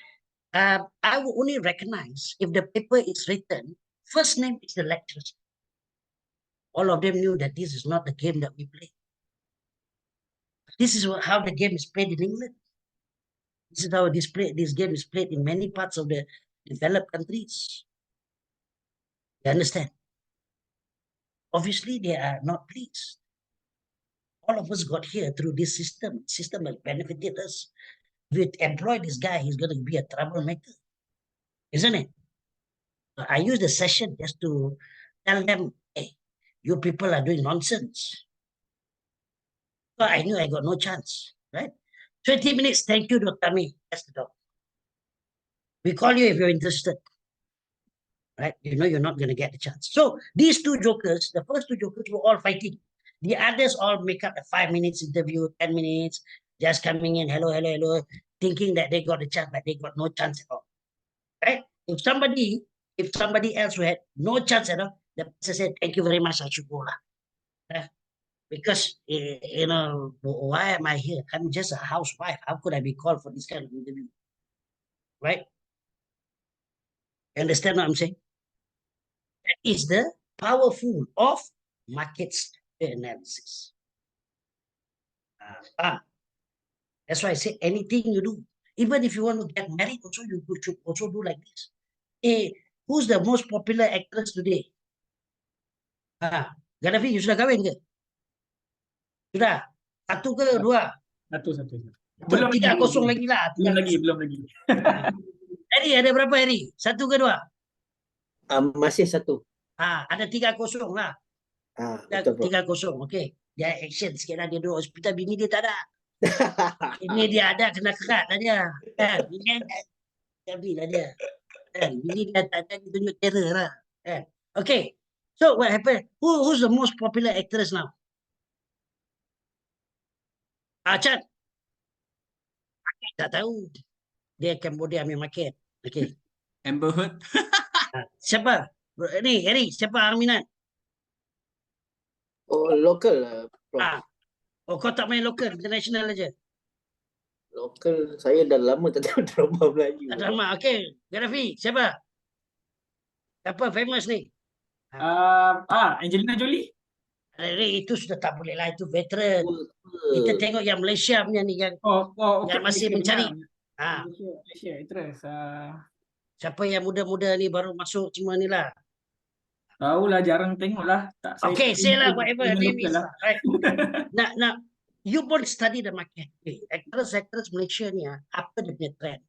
I will only recognize if the paper is written, first name is the lecturers. All of them knew that this is not the game that we play. This is how the game is played in England. This is how this game is played in many parts of the developed countries. You understand? Obviously, they are not pleased. All of us got here through this system. System has benefited us. If we employ this guy, he's going to be a troublemaker, isn't it? I use the session just to tell them, hey, you people are doing nonsense. So I knew I got no chance, right? 20 minutes, thank you, Dr. Ami. That's the talk. We call you if you're interested. Right? You know you're not going to get the chance. So these two jokers, the first two jokers were all fighting. The others all make up a 5 minutes interview, 10 minutes, just coming in, hello, thinking that they got a chance, but they got no chance at all. Right? If somebody else who had no chance at all, the person said, thank you very much, I should go. Because, you know, why am I here? I'm just a housewife. How could I be called for this kind of interview? Right? Understand what I'm saying? That is the powerful of market analysis. That's why I say anything you do, even if you want to get married, also you should also do like this. Hey, who's the most popular actress today? Gaddafi, you sudah kahwin ke? Sudah? Satu ke dua? Satu. Belum, 3-0 lagi lah. Belum lagi. Harry, ada berapa Harry? Satu ke dua? Masih satu. Ada 3-0 lah. Betul bro. 3-0, okey. Dia action sikit lah, dia duduk hospital, bini dia tak ada. Ini dia ada, kena kerat lah dia. Kan? Bini lah dia. Kan? Bini dia tak ada, dia tunjuk terror lah. Kan? Okay. So what happened? Who's the most popular actress now? Chan? Tak tahu. Dia Cambodia punya market. Okay. Amber Heard. Siapa? Ni, Harry, siapa ang minat? Oh, local bro. Oh, kau tak main local, international aja. Local, saya dah lama tak tengok drama Melayu. Drama, okay. Gaddafi, siapa? Siapa famous ni? Angelina Jolie. Itu sudah tak boleh lah, itu veteran. Kita tengok yang Malaysia punya ni yang yang masih mencari. Malaysia actress. Siapa yang muda-muda ni baru masuk semua ni lah. Tahulah, jarang tengok lah. Okay, say lah whatever name is lah. right. Now, you pun study the market. Actress Malaysia ni apa dia punya trend?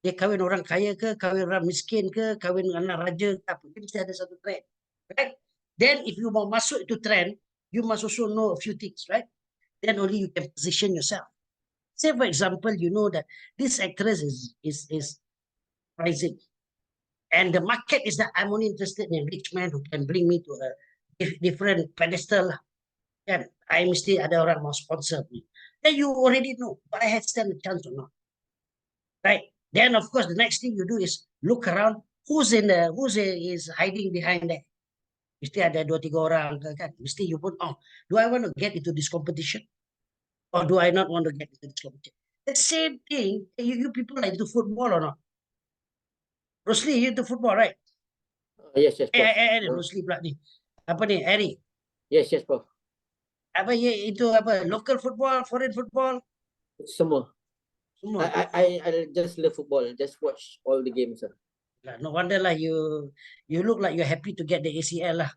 Dia kahwin orang kaya ke, kahwin orang miskin ke, kahwin anak raja ke apa. Dia mesti ada satu trend. Right? Then if you mau masuk itu trend, you must also know a few things, right? Then only you can position yourself. Say for example, you know that this actress is rising. And the market is that I'm only interested in a rich man who can bring me to a different pedestal. Kan? I mesti ada orang mau sponsor me. Then you already know, but I have stand a chance or not. Right? Then of course the next thing you do is look around who's is hiding behind there. Mesti ada 2-3 orang kan. Mesti you put, do I want to get into this competition? Or do I not want to get into this competition? The same thing, you people are into football or not? Rosli, you into football, right? Yes, Rosli pula ni. Apa ni, Harry? Yes, bro. Apa itu apa? Local football, foreign football? Semua. Semua. I just love football. Just watch all the games. No wonder lah you look like you're happy to get the ACL lah.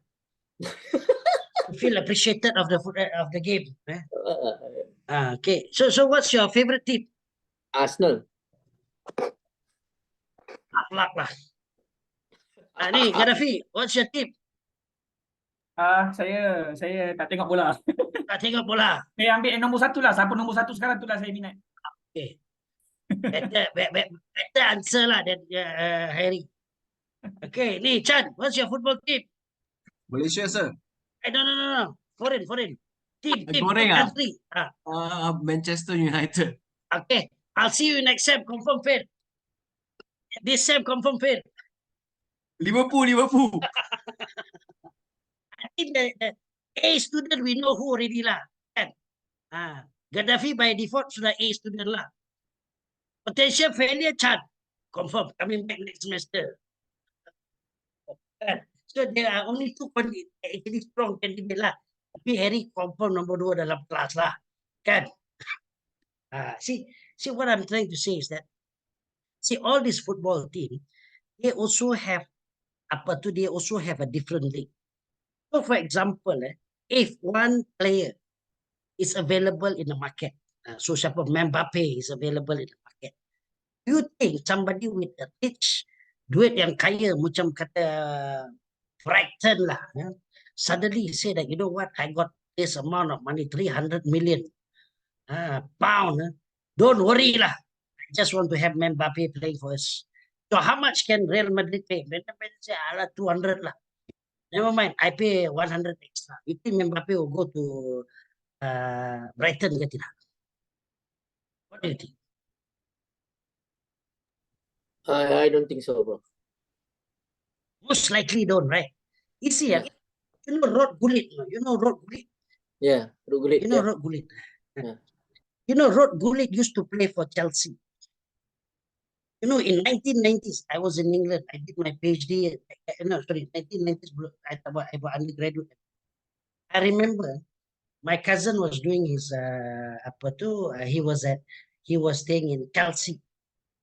You feel appreciated of the game. Okay. So what's your favorite team? Arsenal. Akhlak lah. Ni Gaddafi, what's your team? Saya tak tengok bola. Tak tengok bola. Saya ambil yang nombor 1 lah. Siapa nombor 1 sekarang tu lah saya minat. Okay. Better answer lah than Harry. Okay, ni Chan, what's your football team? Malaysia, sir. No. Foreign. Team, Goreng country. Manchester United. Okay, I'll see you next sem, confirm fail. This sem confirm fail. Liverpool. I think the A student we know who already lah. Kan? Gaddafi by default sudah A student lah. Potential failure Chan. Confirm coming back next semester. So there are only 2 actually strong candidate lah. Tapi Harry confirm nombor 2 dalam kelas lah. Kan? See what I'm trying to say is that all this football team, they also have a different league. So for example, if one player is available in the market, so siapa Mbappe is available in the market, you think somebody with a rich, duit yang kaya macam kata Brighton lah, suddenly say that, you know what, I got this amount of money, 300 million pound, don't worry lah, I just want to have Mbappe playing for us. So how much can Real Madrid pay? Mbappe say, 200 lah. Never mind, I pay 100 extra. You think Mbappe will go to Brighton ke tidak? What do you think? I don't think so, bro. Most likely don't, right? You see, you know Rod Gullit? You know Rod Gullit? Yeah, Rod Gullit. You know Rod Gullit? Yeah. You know Rod Gullit used to play for Chelsea. You know, in 1990s, I was in England. I did my PhD. 1990s, I was undergraduate. I remember My cousin was doing his apa tu, he was staying in Chelsea.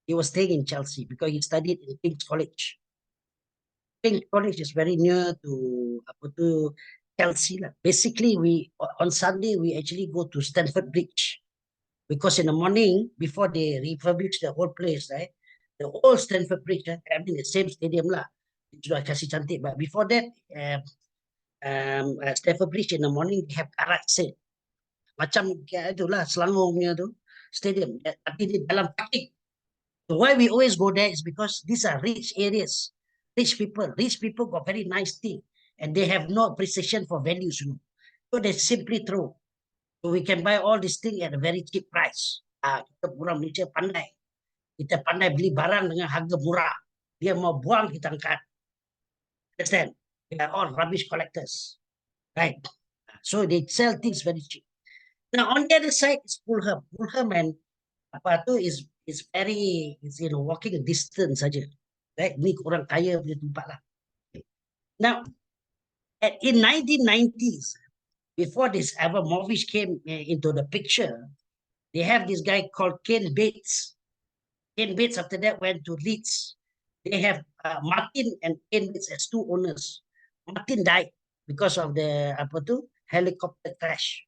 He was staying in Chelsea because he studied in King's College. King's College is very near to apa tu Chelsea lah. Basically, on Sunday we actually go to Stamford Bridge because in the morning before they refurbish the whole place, right? The old Stamford Bridge, I mean the same stadium lah. Sudah kasih cantik, but before that, Stamford Bridge in the morning they have garage sale. Macam itulah Selangor punya tu stadium. Tapi di dalam parking. So why we always go there is because these are rich areas. Rich people. Rich people got very nice thing. And they have no appreciation for values, you know. So they simply throw. So we can buy all this thing at a very cheap price. Kita orang Malaysia pandai. Kita pandai beli barang dengan harga murah. Dia mau buang kita angkat. Understand? They are all rubbish collectors. Right? So they sell things very cheap. Now on the other side is Fulham. Fulham and apa tu is very walking distance saja. Right? Ni orang kaya punya tempat lah. Now in 1990s, before this Abramovich came into the picture, they have this guy called Ken Bates. Ken Bates after that went to Leeds. They have Martin and Ken Bates as two owners. Martin died because of the apa tu helicopter crash.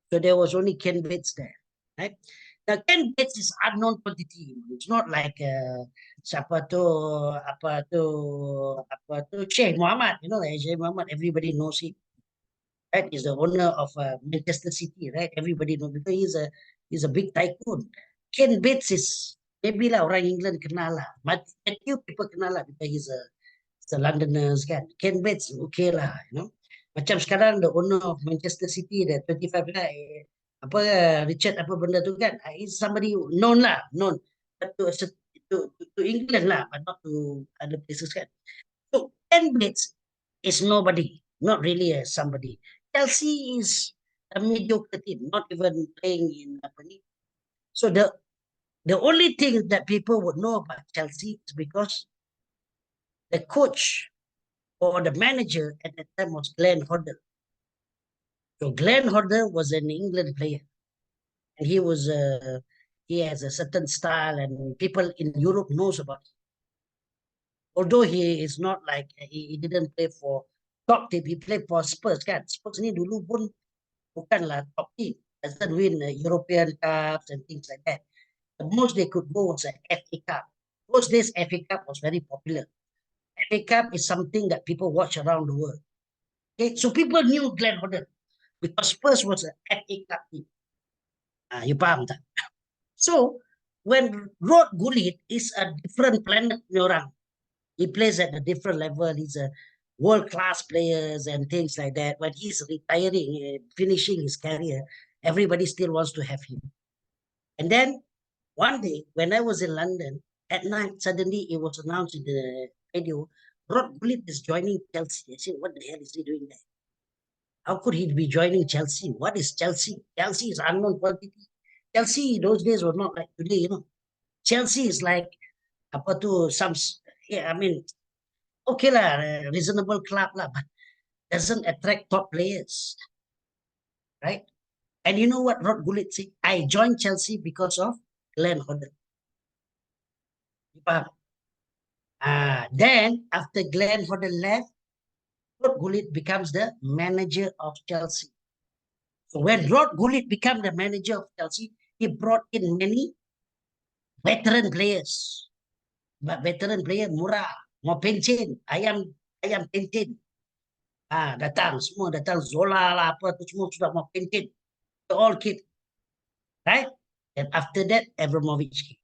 So there was only Ken Bates there, right? Now Ken Bates is unknown quantity. It's not like siapa tu Sheikh Muhammad. You know, Sheikh Muhammad. Everybody knows him. Right? He's the owner of Manchester City. Right? Everybody knows because he's a big tycoon. Ken Bates is maybe lah orang England kenal lah. Few people kenal lah because he's a Londoners kan. Ken Bates okay lah, you know. Macam sekarang the owner of Manchester City, the 25 lah, Richard apa benda tu kan, is somebody known lah, known but to England lah, but not to other places kan. So Ken Bates is nobody, not really a somebody. Chelsea is a mediocre team, not even playing in apa ni. So the only thing that people would know about Chelsea is because the coach or the manager at that time was Glenn Hoddle. So Glenn Hoddle was an England player, and he has a certain style, and people in Europe knows about him. Although he is not like he didn't play for top team, he played for Spurs kan. Spurs ni dulu pun bukanlah top team, doesn't win European cups and things like that. The most they could go was an FA Cup. Those days FA Cup was very popular. FA Cup is something that people watch around the world. Okay, so people knew Glenn Hoddle because Spurs was an FA Cup team. You faham tak? So when Rod Gullit is a different planet orang. He plays at a different level. He's a world-class players and things like that. When he's retiring, finishing his career, everybody still wants to have him. And then one day, when I was in London, at night, suddenly it was announced in the radio, Rod Gullit is joining Chelsea. I said, what the hell is he doing there? How could he be joining Chelsea? What is Chelsea? Chelsea is unknown quantity. Chelsea those days were not like today, you know. Chelsea is like apa tu I mean, okay lah, reasonable club lah, but doesn't attract top players, right? And you know what Rod Gullit said? I joined Chelsea because of Glenn Hoddle. Then after Glenn Hoddle left, Rod Gullit becomes the manager of Chelsea. So when Rod Gullit became the manager of Chelsea, he brought in many veteran players. But veteran player murah, mau pensiun, ayam pensiun. Datang, semua datang, Zola lah, apa tu semua sudah mau pensiun. All kid. Right? And after that, Abramovich came.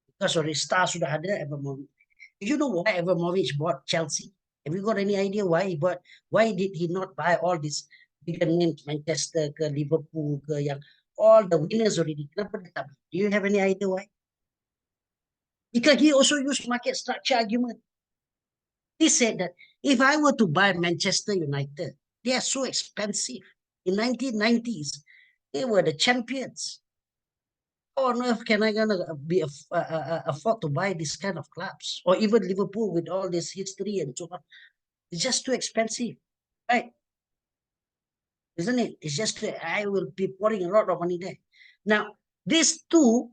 Because already star sudah ada, Abramovich. Do you know why Abramovich bought Chelsea? Have you got any idea why he bought? Why did he not buy all these bigger names, Manchester ke Liverpool ke yang all the winners already? Kenapa dia tak? Do you have any idea why? Because he also used market structure argument. He said that if I were to buy Manchester United, they are so expensive. In 1990s, they were the champions. How on earth can I gonna be afford to buy this kind of clubs? Or even Liverpool with all this history and so on. It's just too expensive, right? isn't it? It's just I will be pouring a lot of money there. Now, these two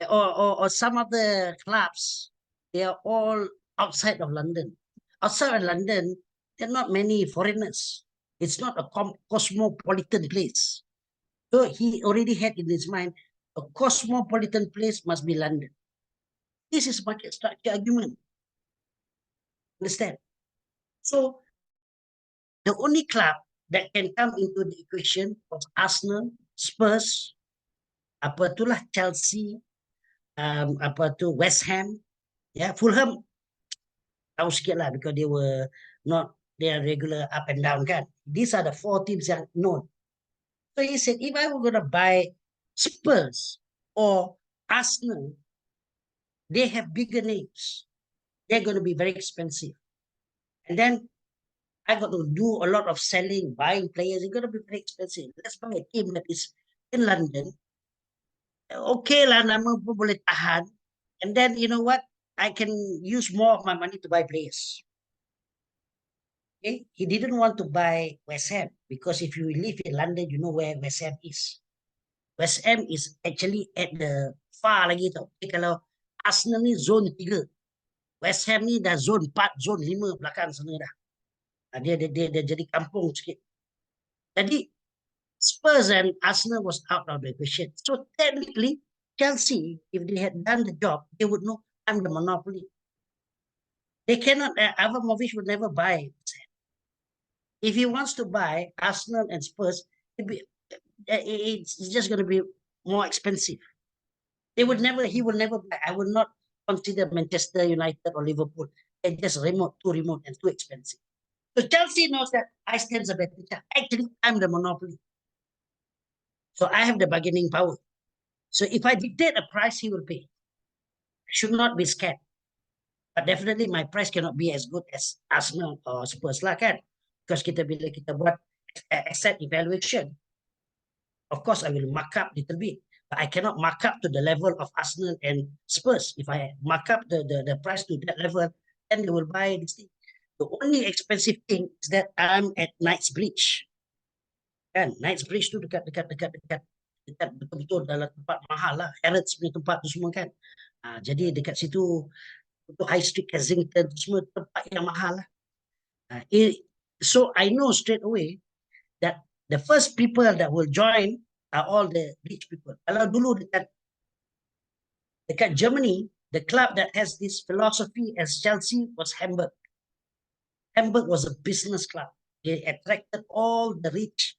or some other clubs, they are all outside of London. Outside of London, there are not many foreigners. It's not a cosmopolitan place. So he already had in his mind, a cosmopolitan place must be London. This is market structure argument. Understand? So the only club that can come into the equation was Arsenal, Spurs, apa itulah Chelsea, apa tu West Ham, Fulham tahu sikit lah because they were not their regular up and down kan. These are the 4 teams yang known. So he said, if I were going to buy Spurs or Arsenal, they have bigger names. They're going to be very expensive. And then I got to do a lot of selling, buying players. It's going to be very expensive. Let's buy a team that is in London. Okay lah, nama pun boleh tahan. And then, you know what? I can use more of my money to buy players. Okay? He didn't want to buy West Ham because if you live in London, you know where West Ham is. West Ham is actually at the far lagi tau. Okay, kalau Arsenal ni zone 3. West Ham ni dah zone 4, zone 5 belakang sana dah. Dia jadi kampung sikit. Jadi Spurs and Arsenal was out of the question. So technically, Chelsea, if they had done the job, they would know I'm the monopoly. They cannot, Abramovich would never buy. If he wants to buy Arsenal and Spurs, it's just going to be more expensive. He will never buy. I would not consider Manchester United or Liverpool. They're just too remote and too expensive. So Chelsea knows that I stand a better chance. Actually, I'm the monopoly. So I have the bargaining power. So if I dictate a price, he will pay. I should not be scared. But definitely my price cannot be as good as Arsenal or Spurs lah kan. Because bila kita buat asset evaluation, of course I will mark up a little bit. But I cannot mark up to the level of Arsenal and Spurs. If I mark up the price to that level, then they will buy this thing. The only expensive thing is that I'm at Knightsbridge. Kan, Knightsbridge tu dekat betul-betul dalam tempat mahal lah. Harrods punya tempat tu semua kan. Jadi dekat situ, untuk High Street, Kensington, semua tempat yang mahal lah. So I know straight away that the first people that will join are all the rich people. Kalau dulu dekat Germany, the club that has this philosophy as Chelsea was Hamburg. Hamburg was a business club. They attracted all the rich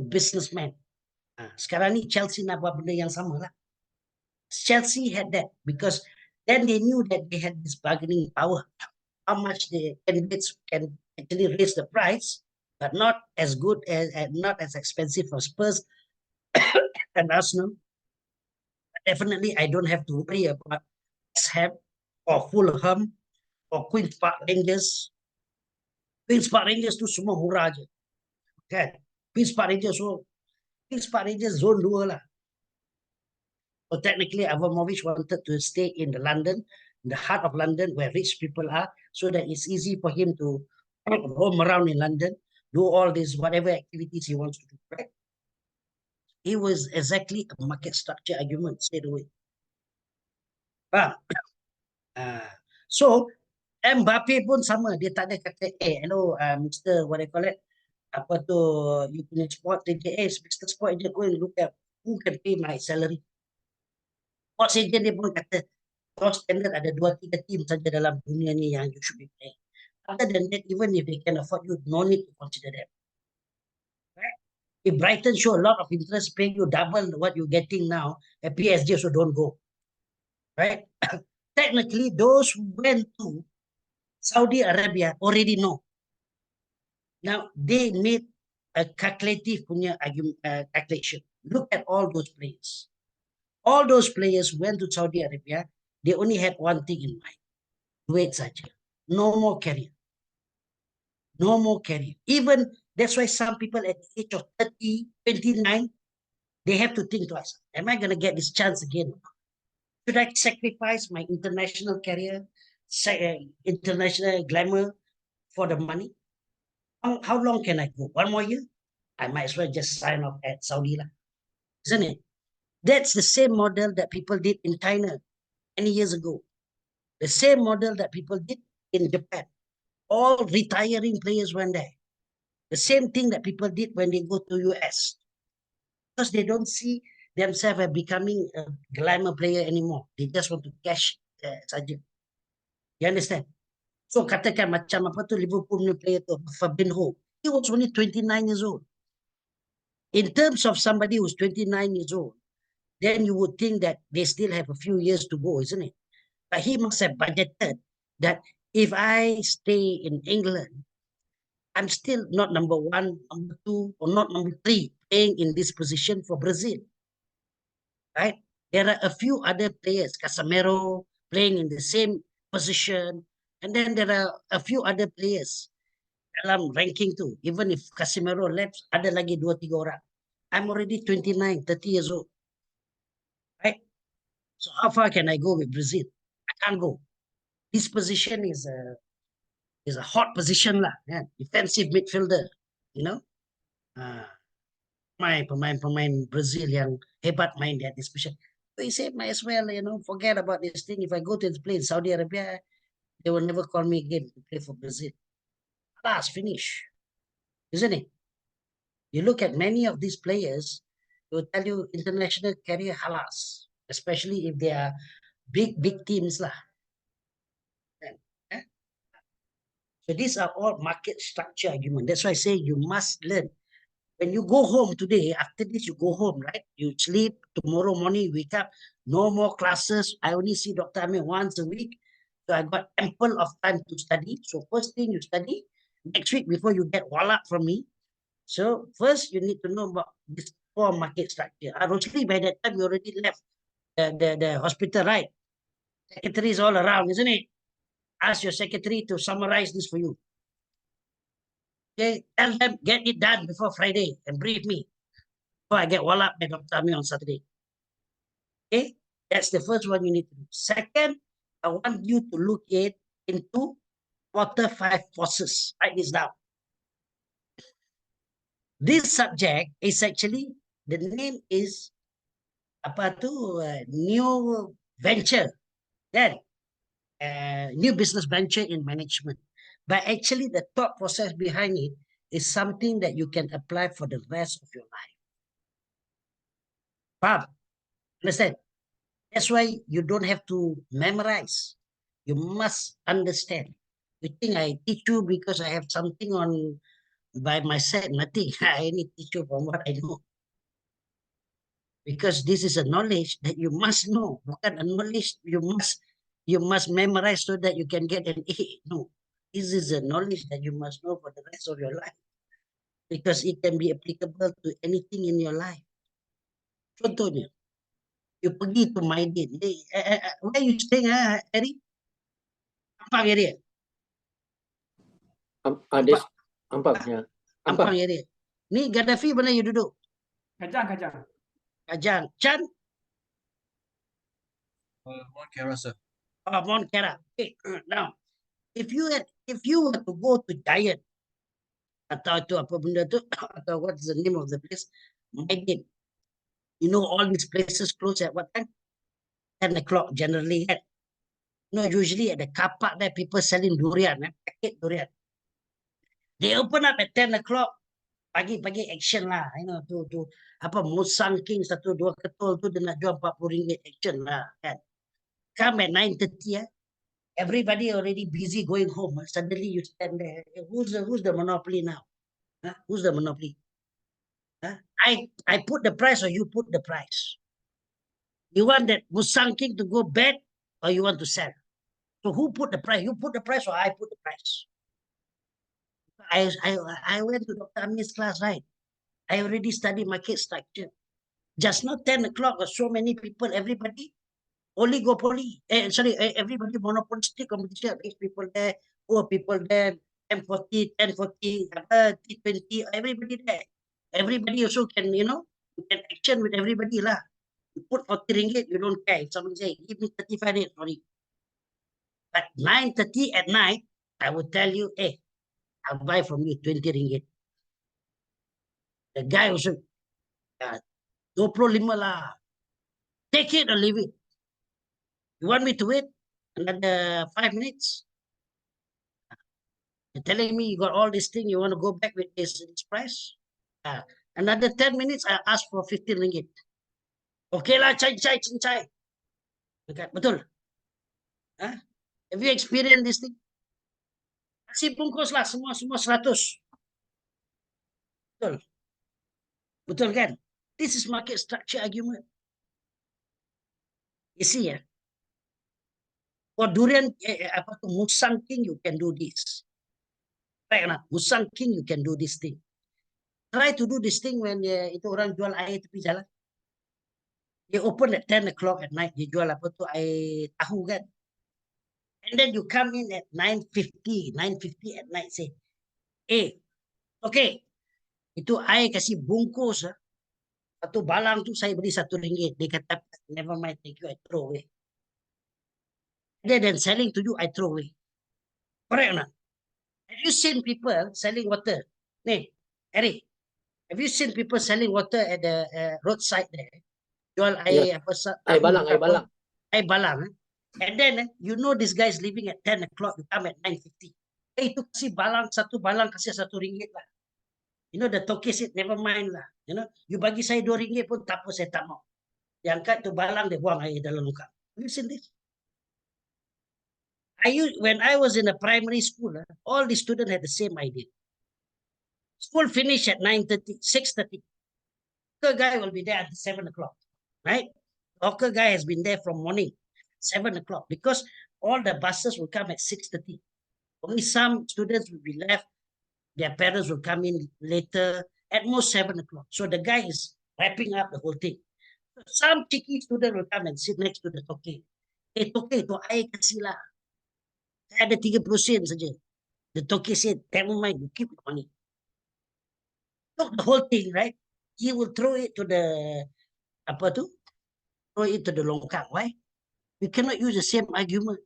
businessmen. Sekarang ni Chelsea nak buat benda yang sama lah. Chelsea had that because then they knew that they had this bargaining power. How much the candidates can actually raise the price, but not as good as not as expensive for Spurs and Arsenal. Definitely, I don't have to worry about West Ham or Fulham or Queen's Park Rangers. Queen's Park Rangers tu semua murah je. Kan? Queen's Park Rangers zone 2 lah. So technically, Abramovich wanted to stay in London, in the heart of London, where rich people are, so that it's easy for him to roam around in London, do all these whatever activities he wants to do. Right? It was exactly a market structure argument straight away. So Mbappe pun sama, dia tak ada kata, hello, Mr. what I call it, apa tu, you punya sport agent, Mr. Sport agent, go and look at who can pay my salary. Sport agent dia pun kata, your standard ada 2-3 team saja dalam dunia ni yang you should be playing. Other than that, even if they can afford you, no need to consider them. Right? If Brighton show a lot of interest, paying you double what you're getting now, at PSG also don't go. Right? Technically, those who went to Saudi Arabia already know. Now, they made a calculative calculation. Look at all those players. All those players went to Saudi Arabia, they only had one thing in mind. Duit saja. No more career. No more career. Even, that's why some people at the age of 30, 29, they have to think twice. Am I going to get this chance again? Should I sacrifice my international career, international glamour for the money? How long can I go? 1 more year? I might as well just sign off at Saudi, lah, isn't it? That's the same model that people did in China many years ago. The same model that people did in Japan. All retiring players went there. The same thing that people did when they go to US. Because they don't see themselves as becoming a glamour player anymore. They just want to cash saja. You understand? So katakan macam apa tu Liverpool punya player tu, Fabinho. He was only 29 years old. In terms of somebody who's 29 years old, then you would think that they still have a few years to go, isn't it? But he must have budgeted that if I stay in England, I'm still not number one, number two, or not number three playing in this position for Brazil. Right? There are a few other players, Casemiro playing in the same position, and then there are a few other players dalam ranking too. Even if Casemiro left, ada lagi 2-3 orang. I'm already 29, 30 years old. Right? So how far can I go with Brazil? I can't go. This position is a hot position lah, yeah? Defensive midfielder, you know. Pemain Brazil yang hebat main di this position. So he said, might as well, you know, forget about this thing. If I go to play in Saudi Arabia, they will never call me again to play for Brazil. Last finish, isn't it? You look at many of these players, they will tell you international career halas, especially if they are big teams lah. So these are all market structure argument. That's why I say you must learn. When you go home today, after this you go home, right? You sleep, tomorrow morning you wake up, no more classes. I only see Dr. Amir once a week. So I got ample of time to study. So first thing you study, next week before you get wallop from me. So first you need to know about this core market structure. Obviously by that time you already left the hospital, right? Secretary is all around, isn't it? Ask your secretary to summarize this for you. Okay, tell them get it done before Friday and brief me. Before I get wallop by Dr. Amir on Saturday. Okay, that's the first one you need to do. Second, I want you to look into quarter 5 forces. Write this down. This subject is actually, the name is apa tu, new venture, kan? New business venture in management. But actually the thought process behind it is something that you can apply for the rest of your life. Faham? Understand? That's why you don't have to memorize. You must understand. You think I teach you because I have something on by my side? Nothing. I only teach you from what I know. Because this is a knowledge that you must know. Bukan a knowledge you must memorize so that you can get an A. No. This is a knowledge that you must know for the rest of your life. Because it can be applicable to anything in your life. Contohnya, you pergi to Maidin. Where you staying, Harry? Ampang area. Des Ampang, ya. Ampang area. Ni Gaddafi mana you duduk? Kajang. Kajang. Chan? Mount Kera, sir. Mount Kera. Okay. Now, if you were to go to Giant, atau itu apa benda tu, atau what's the name of the place? Maidin. You know all these places close at what time? 10 o'clock generally. Right? You know, usually at the car park there, people selling durian, packet durian. They open up at 10 o'clock. Pagi-pagi action lah. You know, tu apa Musang King 1-2 ketul tu dia nak jual RM40 action lah. Kan? Come at 9:30, everybody already busy going home. Suddenly you stand there. Who's the monopoly now? Who's the monopoly? I put the price or you put the price? You want that Musang King to go bad or you want to sell? So who put the price? You put the price or I put the price? I went to Dr. Amir's class, right? I already studied market structure. Just not 10 o'clock or so many people, everybody oligopoly. Everybody monopolistic competition. Rich people there, poor people there, M40, 1040, T20, everybody there. Everybody also can, you know, you can action with everybody lah. You put 40 ringgit, you don't care. If somebody say, give me 35 ringgit, sorry. At 9:30 at night, I would tell you, hey, I'll buy from you 20 ringgit. The guy also, 25 lah. Take it or leave it. You want me to wait another 5 minutes? You're telling me you got all this thing, you want to go back with this price? Another 10 minutes, I ask for 15 ringgit. Okay lah, cincai. Okay, betul. Have you experienced this thing? Kasih bungkus lah, semua 100. Betul. Betul kan? This is market structure argument. You see, for durian, Musang King, you can do this. Right or not? Musang King, you can do this thing. Try to do this thing when itu orang jual air tepi jalan. They open at 10 o'clock at night. Dia jual air tahu kan. And then you come in at 9:50 at night, say, okay, itu air kasih bungkus. Satu balang tu saya beli RM1. Dia kata, never mind, thank you, I throw away. Rather than selling to you, I throw away. Correct or not? Have you seen people selling water? Hey, Eric, have you seen people selling water at the roadside there? Jual air Air balang. Air balang. And then you know this guy is leaving at 10 o'clock. You come at 9:50. Itu kasih balang, satu balang kasih RM1 lah. You know the toke said never mind lah. You know, you bagi saya RM2 pun tak apa, saya tak mau. Dia angkat tu balang, dia buang air dalam longkang. Have you seen this? When I was in a primary school, all the students had the same idea. School finish at 9:30, 6:30. The guy will be there at 7 o'clock, right? Hawker guy has been there from morning, 7 o'clock, because all the buses will come at 6:30. Only some students will be left. Their parents will come in later, at most 7 o'clock. So the guy is wrapping up the whole thing. Some cheeky student will come and sit next to the toke. Toke, tu air kasih lah. Saya ada 30 sen saja. The toke said, never mind, you keep the money. Look, the whole thing, right? He will throw it to the, throw it to the longkang. Why? You cannot use the same argument.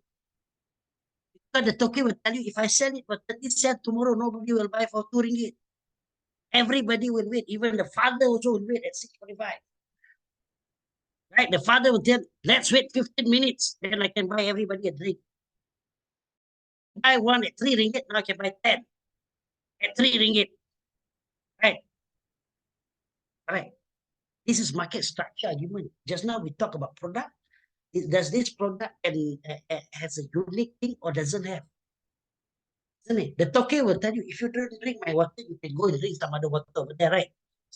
Because the toke will tell you, if I sell it for 30 cents tomorrow, nobody will buy for RM2. Everybody will wait. Even the father also will wait at 6:45. Right? The father will tell, let's wait 15 minutes. Then I can buy everybody a drink. I want at RM3, now I can buy 10. At RM3. Right? Right. This is market structure argument. Just now we talk about product. Does this product has a unique thing or doesn't have? Isn't it? The toke will tell you, if you don't drink my water, you can go and drink some other water over there, right?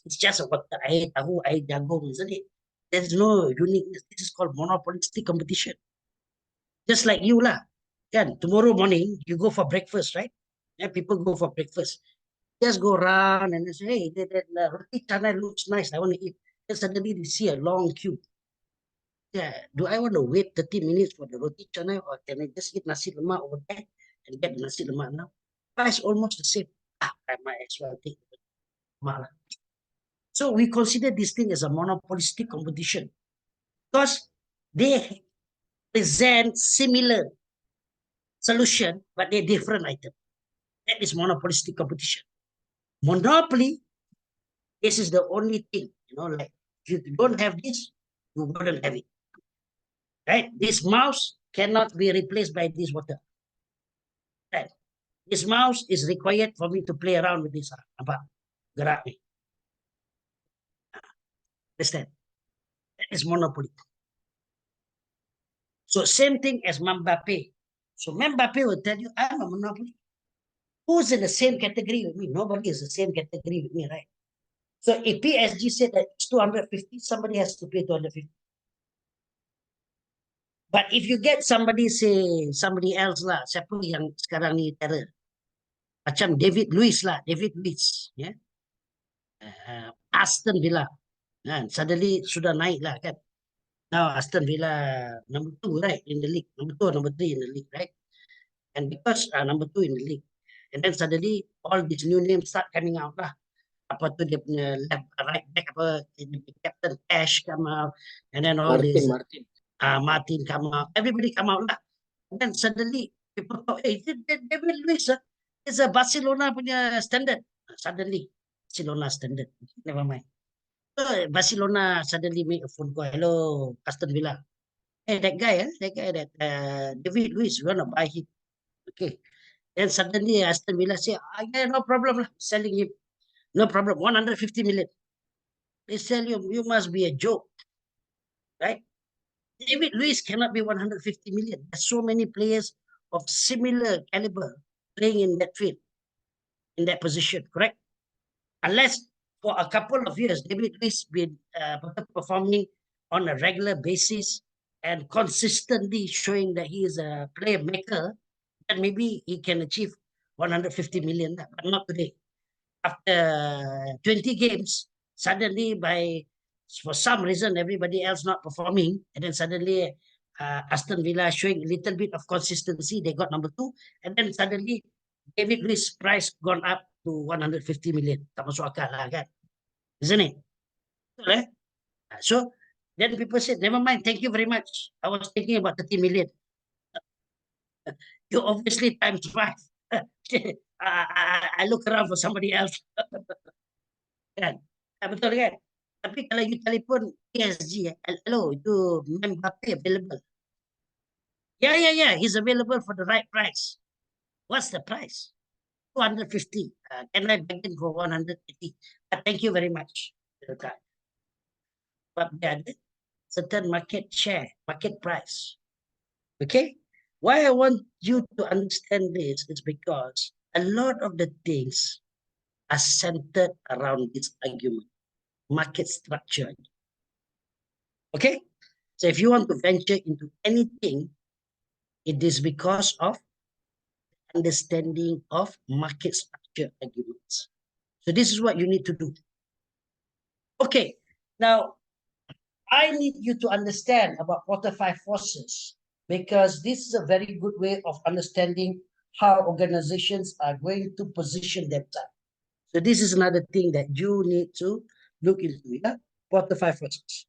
It's just a water, air tahu, air jagung, isn't it? There's no uniqueness. This is called monopolistic competition. Just like you lah. Kan, tomorrow morning, you go for breakfast, right? And people go for breakfast. Just go around and say, hey, that roti canai looks nice, I want to eat. Then suddenly they see a long queue. Yeah, do I want to wait 30 minutes for the roti canai or can I just eat nasi lemak over there and get the nasi lemak now? Price almost the same. I might as well take the lemak. So we consider this thing as a monopolistic competition because they present similar solution, but they're different items. That is monopolistic competition. Monopoly, this is the only thing, like if you don't have this, you wouldn't have it. Right? This mouse cannot be replaced by this water. Right? This mouse is required for me to play around with this. Gerak ni. Understand? That is monopoly. So same thing as Mbappe. So Mbappe will tell you, I'm a monopoly. Who's in the same category with me? Nobody is the same category with me, right? So if PSG said that it's 250, somebody has to pay 250. But if you get somebody, say, somebody else lah, siapa yang sekarang ni terror? Macam David Luiz, ya. Aston Villa. Suddenly sudah naik lah kan. Now Aston Villa number 2, right, in the league. Number 2 or number 3 in the league, right? And because number 2 in the league. And then suddenly all these new names start coming out lah. Apa tu dia punya right back, Captain Ash come out. And then all Martin come out. Everybody come out lah. And then suddenly people thought, hey, David Luiz is a Barcelona punya standard. Suddenly Barcelona standard. Never mind. So Barcelona suddenly make a phone call. Hello, Aston Villa. Hey, that guy, that David Luiz, we wanna buy him. Okay. Then suddenly Aston Villa say, yeah, no problem, selling him. No problem, 150 million. They sell you must be a joke, right? David Luiz cannot be 150 million. There's so many players of similar caliber playing in that field, in that position, correct? Unless for a couple of years, David Luiz been performing on a regular basis and consistently showing that he is a playmaker, then maybe he can achieve 150 million, but not today. After 20 games, suddenly for some reason, everybody else not performing, and then suddenly Aston Villa showing a little bit of consistency, they got number 2, and then suddenly David Luiz price gone up to 150 million. Tak masuk akal lah kan? Isn't it? Betul eh? So, then people said, never mind, thank you very much. I was thinking about 30 million. You obviously times 5. I look around for somebody else. Kan? Betul kan? Tapi kalau you telefon PSG, hello, itu Mbappe available. Yeah, he's available for the right price. What's the price? 250. Can I beg in for 180? Thank you very much. But there are certain market share, market price. Okay? Why I want you to understand this is because a lot of the things are centered around this argument, market structure. Okay? So if you want to venture into anything, it is because of understanding of market structure arguments. So this is what you need to do. Okay, now I need you to understand about quarter 5 forces because this is a very good way of understanding how organizations are going to position themselves. So this is another thing that you need to look into. Yeah? Quarter 5 forces.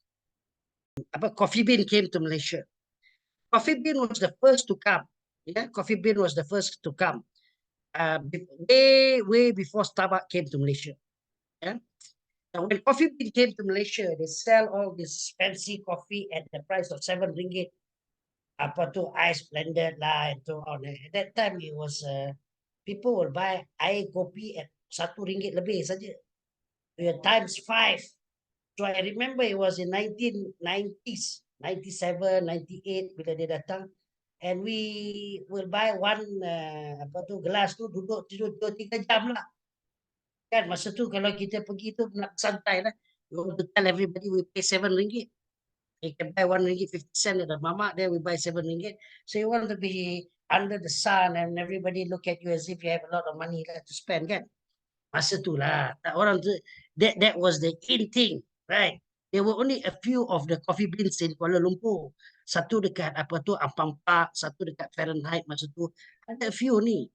Coffee Bean came to Malaysia. Coffee Bean was the first to come. Yeah, Coffee Bean was the first to come. Way before Starbucks came to Malaysia. Yeah. Now, when Coffee Bean came to Malaysia, they sell all this fancy coffee at the price of 7 ringgit. Apa tu ice blended lah and so on. At that time, it was people will buy air kopi at 1 ringgit lebih saja. Times 5. So I remember it was in 1990s, 97, 98 bila dia datang. And we will buy one gelas tu duduk 2-3 jam lah. Kan masa tu kalau kita pergi tu nak santai lah. We want to tell everybody we pay 7 ringgit. You can buy 1 ringgit 50 cent at the mamak, then we buy 7 ringgit. So you want to be under the sun and everybody look at you as if you have a lot of money to spend kan. Masa tu lah. Orang tu, that was the in thing, right? There were only a few of the coffee beans in Kuala Lumpur. Satu dekat Ampang Park, satu dekat Fahrenheit masa tu. Ada a few ni.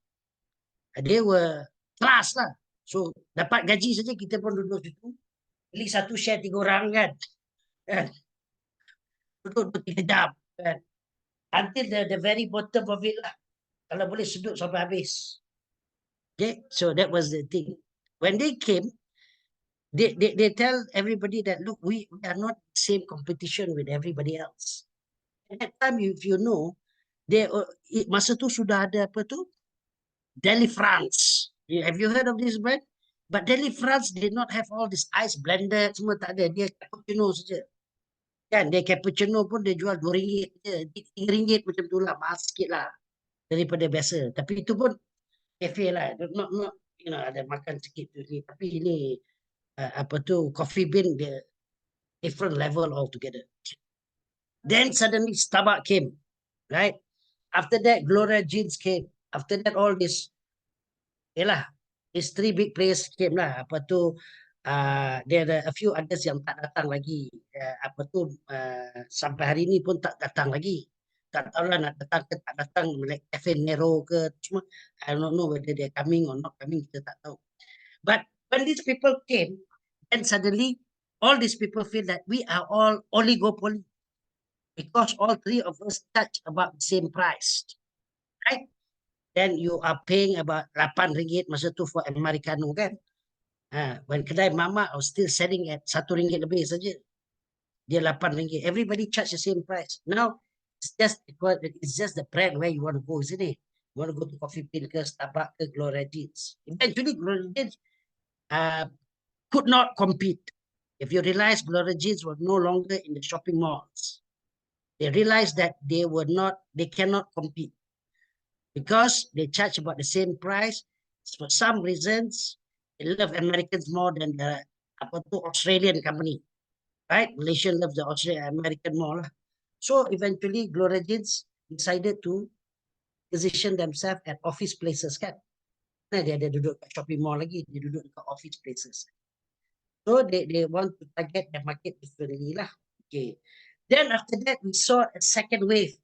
They were class lah. So dapat gaji saja kita pun duduk situ. Beli satu share 3 orang kan. Duduk 2-3 jam kan. Until the very bottom of it lah. Kalau boleh sedut sampai habis. Okay, so that was the thing. When they came, they tell everybody that look, we are not same competition with everybody else. At that time, if you know, masa tu sudah ada apa tu? Deli France. Have you heard of this brand? But Deli France did not have all this ice blended, semua tak ada. Dia cappuccino saja. Kan, dia cappuccino pun dia jual 2 ringgit je. 3 ringgit macam tu lah, mahal sikit lah daripada biasa. Tapi itu pun cafe lah. Not ada makan sikit tu ni. Tapi ini Coffee Bean, the different level altogether. Then suddenly Starbucks came, right? After that, Gloria Jeans came. After that, all this, these 3 big players came lah. There are a few others yang tak datang lagi. Sampai hari ni pun tak datang lagi. Tak tahu lah nak datang ke tak datang, like Cafe Nero ke, cuma I don't know whether they're coming or not coming, kita tak tahu. But when these people came, then suddenly all these people feel that we are all oligopoly because all 3 of us touch about the same price, right? Then you are paying about 8 ringgit masa tu for Americano kan. When kedai Mama was still selling at RM1 lebih saja. Dia RM8. Everybody charge the same price. Now it's just the brand where you want to go, isn't it? You want to go to Coffee Bean ke Starbucks ke Gloria Jeans. Eventually Gloria Jeans could not compete. If you realize Gloria Jeans were no longer in the shopping malls, they realized that they cannot compete because they charge about the same price. For some reasons, they love Americans more than the Australian company, right? Malaysian loves the Australian American more. So eventually, Gloria Jeans decided to position themselves at office places, kan? Nah, dia ada duduk kat shopping mall lagi, dia duduk kat office places. So they want to target the market differently lah. Okay. Then after that, we saw a second wave.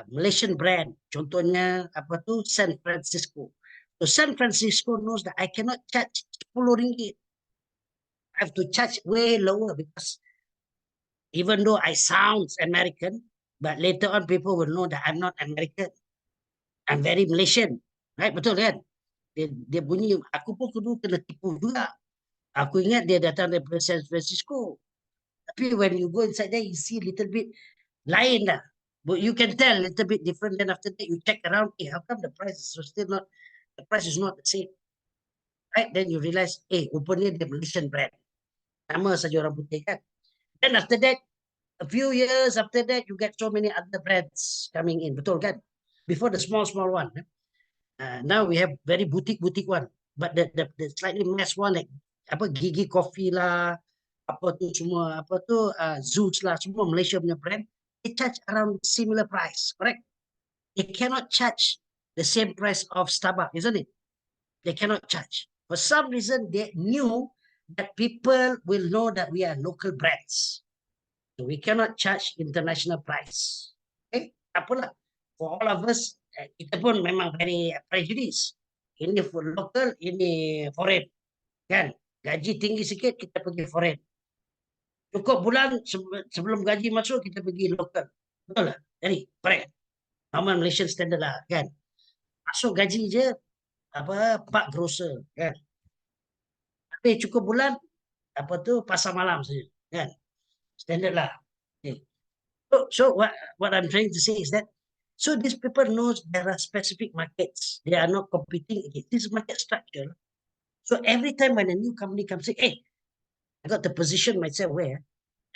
Malaysian brand, contohnya apa tu San Francisco. So San Francisco knows that I cannot charge RM10. I have to charge way lower because even though I sound American, but later on people will know that I'm not American. I'm very Malaysian. Right? Betul kan? Dia bunyi, aku pun dulu kena tipu juga. Aku ingat dia datang dari San Francisco. Tapi when you go inside there, you see a little bit lain lah. But you can tell a little bit different. Then after that, you check around, how come the price is still not, the price is not the same? Right? Then you realize, rupanya dia Malaysian brand. Nama saja orang putih kan. Then after that, a few years after that, you get so many other brands coming in. Betul kan? Before the small one. Now we have very boutique one. But the slightly mass one, like apa Gigi Coffee lah, apa tu semua, apa tu Zeus lah, semua Malaysia punya brand, they charge around similar price, correct? They cannot charge the same price of Starbucks, isn't it? They cannot charge. For some reason, they knew that people will know that we are local brands. So we cannot charge international price. Okay, apalah. For all of us, kita pun memang very prejudice. Ini for local, ini foreign. Kan? Gaji tinggi sikit, kita pergi foreign. Cukup bulan sebelum gaji masuk, kita pergi local. Betul lah? Jadi, correct. Normal Malaysian standard lah, kan? Masuk gaji je, Pak grocer, kan? Tapi cukup bulan, apa tu, pasar malam saja, kan? Standard lah. Okay. So what I'm trying to say is that, so these people knows there are specific markets. They are not competing against this market structure. So every time when a new company comes in, I got to position myself where?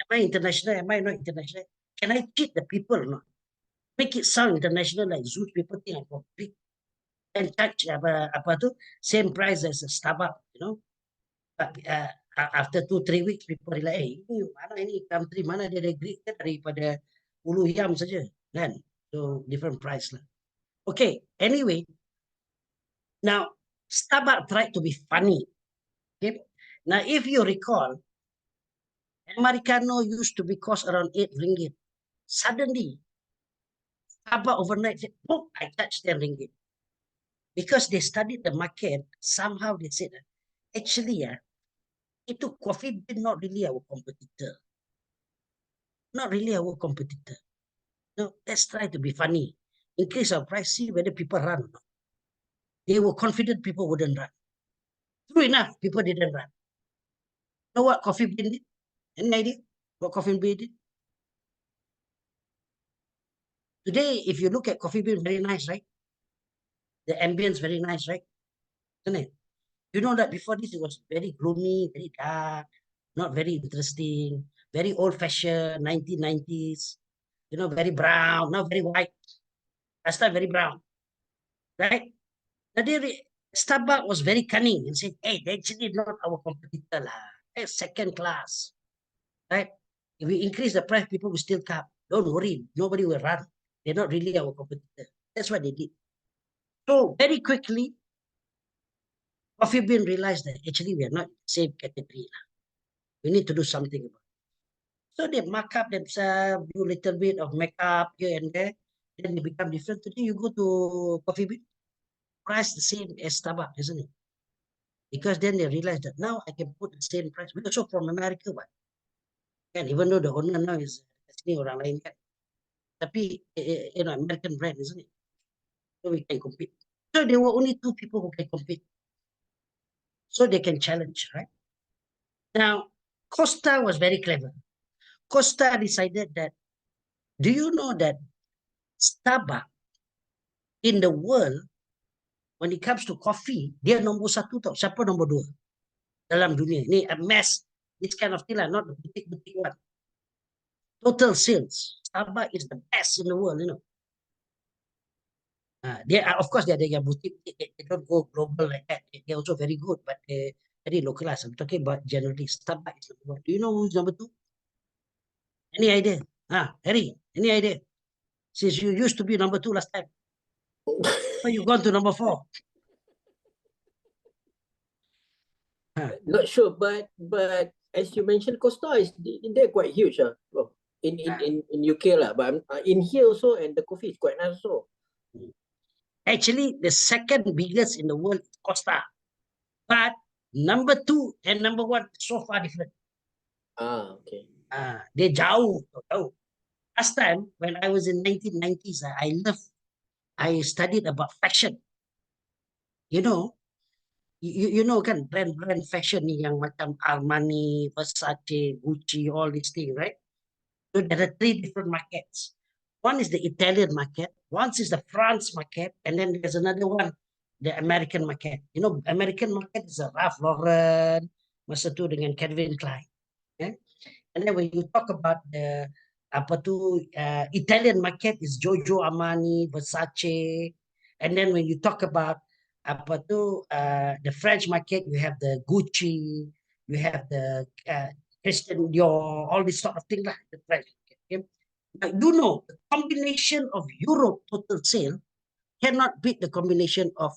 Am I international? Am I not international? Can I cheat the people or not? Make it sound international like Zeus, people think I'm big and charge apa tu same price as a Starbucks, you know. But after 2-3 weeks, people are like, ini mana ini country mana dia agree kan daripada Ulu Yam saja, kan? So different price lah. Okay, anyway, now Starbucks tried to be funny. Okay, now if you recall, Americano used to be cost around RM8. Suddenly, Starbucks overnight said, "Oh, I charge RM10." Because they studied the market, somehow they said, actually, itu Coffee Bean not really our competitor. Not really our competitor. No, let's try to be funny. Increase our price, see whether people run or not. They were confident people wouldn't run. True enough, people didn't run. Know what Coffee Bean did? Any idea what Coffee Bean did? Today, if you look at Coffee Bean, very nice, right? The ambience very nice, right? Isn't it? You know that before this, it was very gloomy, very dark, not very interesting, very old-fashioned, 1990s, you know, very brown, not very white. Last time, very brown, right? Starbucks was very cunning and said, hey, they're actually not our competitor. They're second class, right? If we increase the price, people will still come. Don't worry, nobody will run. They're not really our competitor. That's what they did. So very quickly, Coffee Bean realized that actually we are not the same category. We need to do something about it. So they mark up themselves, do a little bit of makeup here and there. Then they become different. Today you go to Coffee Bean, price the same as Starbucks, isn't it? Because then they realize that now I can put the same price. We also from America, but and even though the owner now is sini orang lain kan, tapi you know American brand, isn't it? So we can compete. So there were only two people who can compete. so they can challenge, right? Now, Costa was very clever. Costa decided that, do you know that Starbucks in the world, when it comes to coffee, dia nombor satu tau. Siapa nombor dua dalam dunia? Ni a mass, this kind of thing lah, not the boutique one. Total sales. Starbucks is the best in the world, you know. They are, of course, they are their boutique. They don't go global like that. They're also very good, but they very localized. I'm talking about generally. Starbucks is number one. Do you know who's number two? Any idea? Harry, any idea? Since you used to be number two last time, why you gone to number four? Not sure, but as you mentioned, Costa is they're quite huge, bro. In UK lah, but in here also, and the coffee is quite nice also. Actually, the second biggest in the world is Costa, but number two and number one so far different. Okay. Dia jauh. Last time when I was in 1990s, I studied about fashion. You know, you know kan brand fashion ni yang macam Armani, Versace, Gucci, all these things, right? So there are three different markets. One is the Italian market, one is the France market, and then there's another one, the American market. You know, American market is a Ralph Lauren, masa tu dengan Calvin Klein. Okay? And then when you talk about the Italian market is Giorgio Armani, Versace, and then when you talk about the French market, you have the Gucci, you have the Christian Dior, all this sort of thing like the French market. Okay? Now, you know, the combination of Europe total sale cannot beat the combination of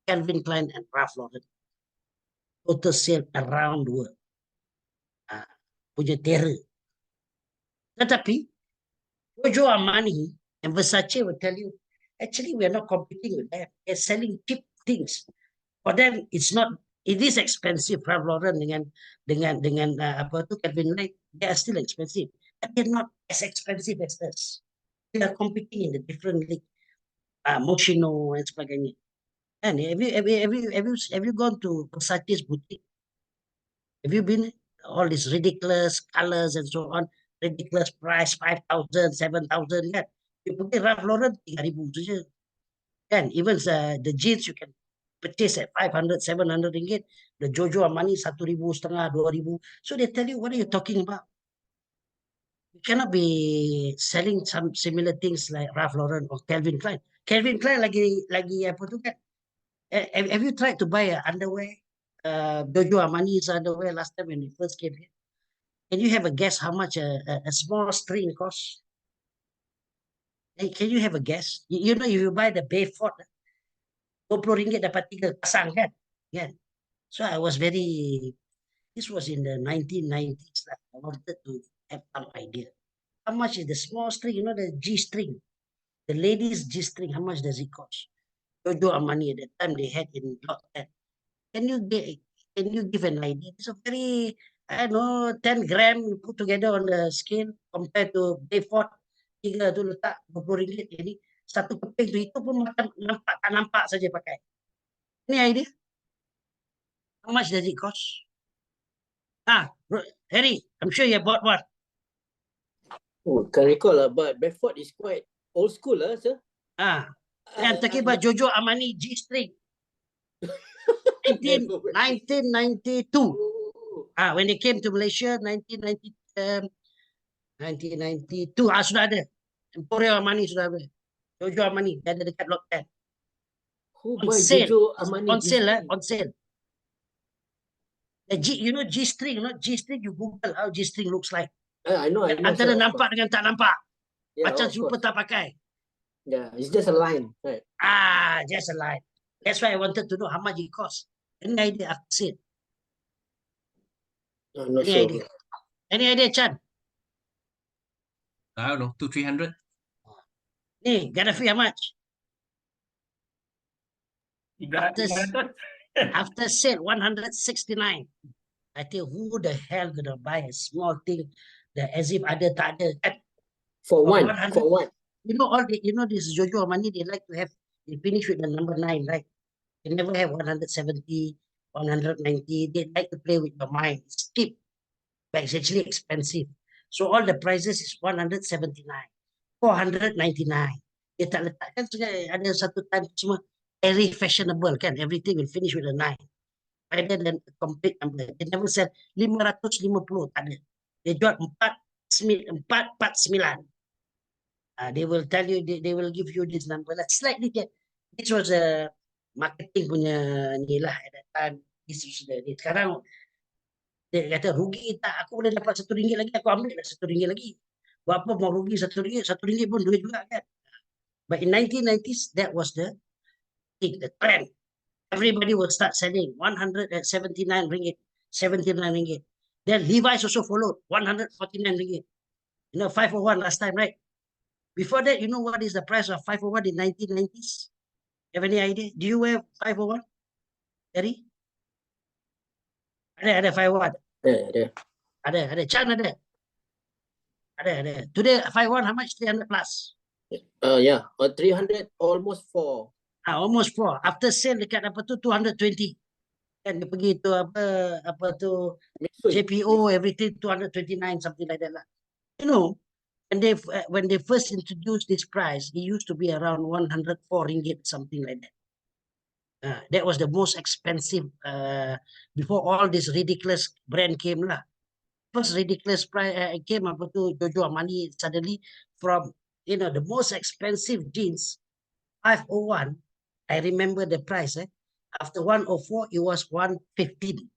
Calvin Klein and Ralph Lauren total sale around the world. Punya terror. Tetapi Giorgio Armani and Versace will tell you, actually we are not competing with them. They're selling cheap things. For them, it is expensive. Ralph Lauren dengan Calvin Klein, they are still expensive, but they're not as expensive as us. They are competing in the different league, Moschino and sebagainya. And have you gone to Versace's boutique? Have you been? All these ridiculous colors and so on, ridiculous price, 5,000, 7,000 kan. You pergi Ralph Lauren 3,000 saja. Kan, even the jeans you can purchase at 500, 700 ringgit. The Giorgio Armani 1,500, 2,000. So they tell you, what are you talking about? You cannot be selling some similar things like Ralph Lauren or Calvin Klein. Calvin Klein lagi apa tu kan? Have you tried to buy underwear? Giorgio Armani's underwear last time when it first came here. Can you have a guess how much a small string costs? Hey, can you have a guess? You know, if you buy the Bayford, 20 ringgit dapat 3 pasang kan? So I was this was in the 1990s. I wanted to have some idea. How much is the small string? You know, the G string, the ladies G string, how much does it cost? Giorgio Armani at that time they had in lot 10. Can you give an idea? It's a very, I don't know, 10 gram you put together on the scale compared to Bayford, 3 tu letak 20 ringgit. Jadi satu keping tu itu pun macam tak nampak saja pakai. Any idea? How much does it cost? Harry, I'm sure you bought one. Can't recall, but Bedford is quite old school, sir. I'm talking about Giorgio Armani G-string. 1992. When they came to Malaysia, 1992. Sudah ada. Emporio Armani sudah ada. Giorgio Armani, dia ada dekat Lot 10. On sale. On sale, on sale. You know G-string, G-string, you Google how G-string looks like. I know. Antara nampak dengan tak nampak. Yeah, macam super tak pakai. Yeah, it's just a line, right? Just a line. That's why I wanted to know how much it costs. Any idea after sale? I'm not sure. Any idea, Chan? I don't know, 200-300. Ni, Gaddafi, how much? 300. After sale, 169. I think who the hell gonna buy a small thing that as if ada tak ada? For one. You know this Giorgio Armani, they like to have, they finish with the number 9, right? They never have 170, 190. They like to play with your mind. It's cheap, but it's actually expensive. So all the prices is 179, 499. Dia tak letakkan ada satu time semua very fashionable kan. Everything will finish with a 9. Rather than a complete number. They never said 550, tak ada. Dia jual 449. They will tell you, they will give you this number lah. Slightly, this was a marketing punya ni lah at that time. This was the, sekarang dia kata rugi tak, aku boleh dapat RM1 lagi, aku ambil lah RM1 lagi. Buat apa mau rugi RM1? RM1 pun duit juga kan. But in 1990s, that was the thing, the trend. Everybody will start selling 179 ringgit, 79 ringgit. Then Levi's also followed 149 ringgit. You know, 501 last time, right? Before that, you know what is the price of 501 in 1990s? Have any idea? Do you wear 501? Terry? Ada 501. Ada. Chan ada. Ada. Today 501 how much? 300 plus. Yeah, 300 almost 4. Almost 4. After sale dekat apa tu 220. Kan dia pergi tu apa tu JPO everything 229 something like that lah. You know, when they first introduced this price, it used to be around 104 ringgit something like that. That was the most expensive before all this ridiculous brand came lah. First ridiculous price came apa tu Jojo Armani suddenly from the most expensive jeans 501. I remember the price. After 104, it was 115.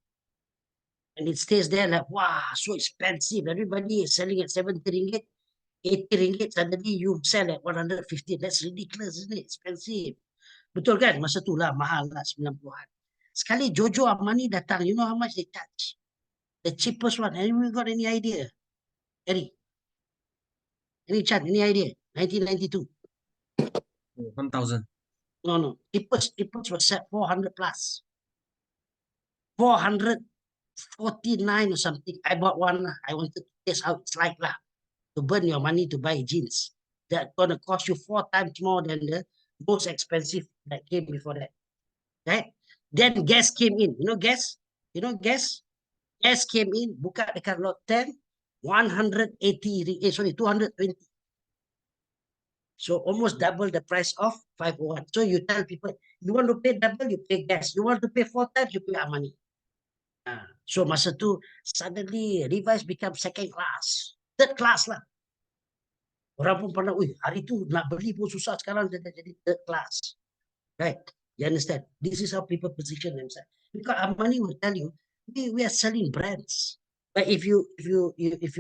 And it stays there like, wow, so expensive. Everybody is selling at 70 ringgit, 80 ringgit. Suddenly you sell at 150. That's ridiculous, isn't it? Expensive. Betul kan? Masa tu lah, mahal lah, 90-an. Sekali Jojo Armani datang, you know how much they charge? The cheapest one. Anyone got any idea? Eddie? Any chance? Any idea? 1992. 1,000. No. Cheapest was set 400 plus. 449 or something. I bought one. I wanted to test how it's like lah. To burn your money to buy jeans. That's gonna cost you 4 times more than the most expensive that came before that. Right? Then gas came in. You know gas? Gas came in. Buka dekat lot 10. 220. So almost double the price of 501. So you tell people, you want to pay double, you pay gas. You want to pay 4 times, you pay money. So masa tu, suddenly Levi's become second class. Third class lah. Orang pun pandang, hari tu nak beli pun susah, sekarang jadi third class. Right? You understand? This is how people position themselves. Because Armani will tell you, we are selling brands. But if you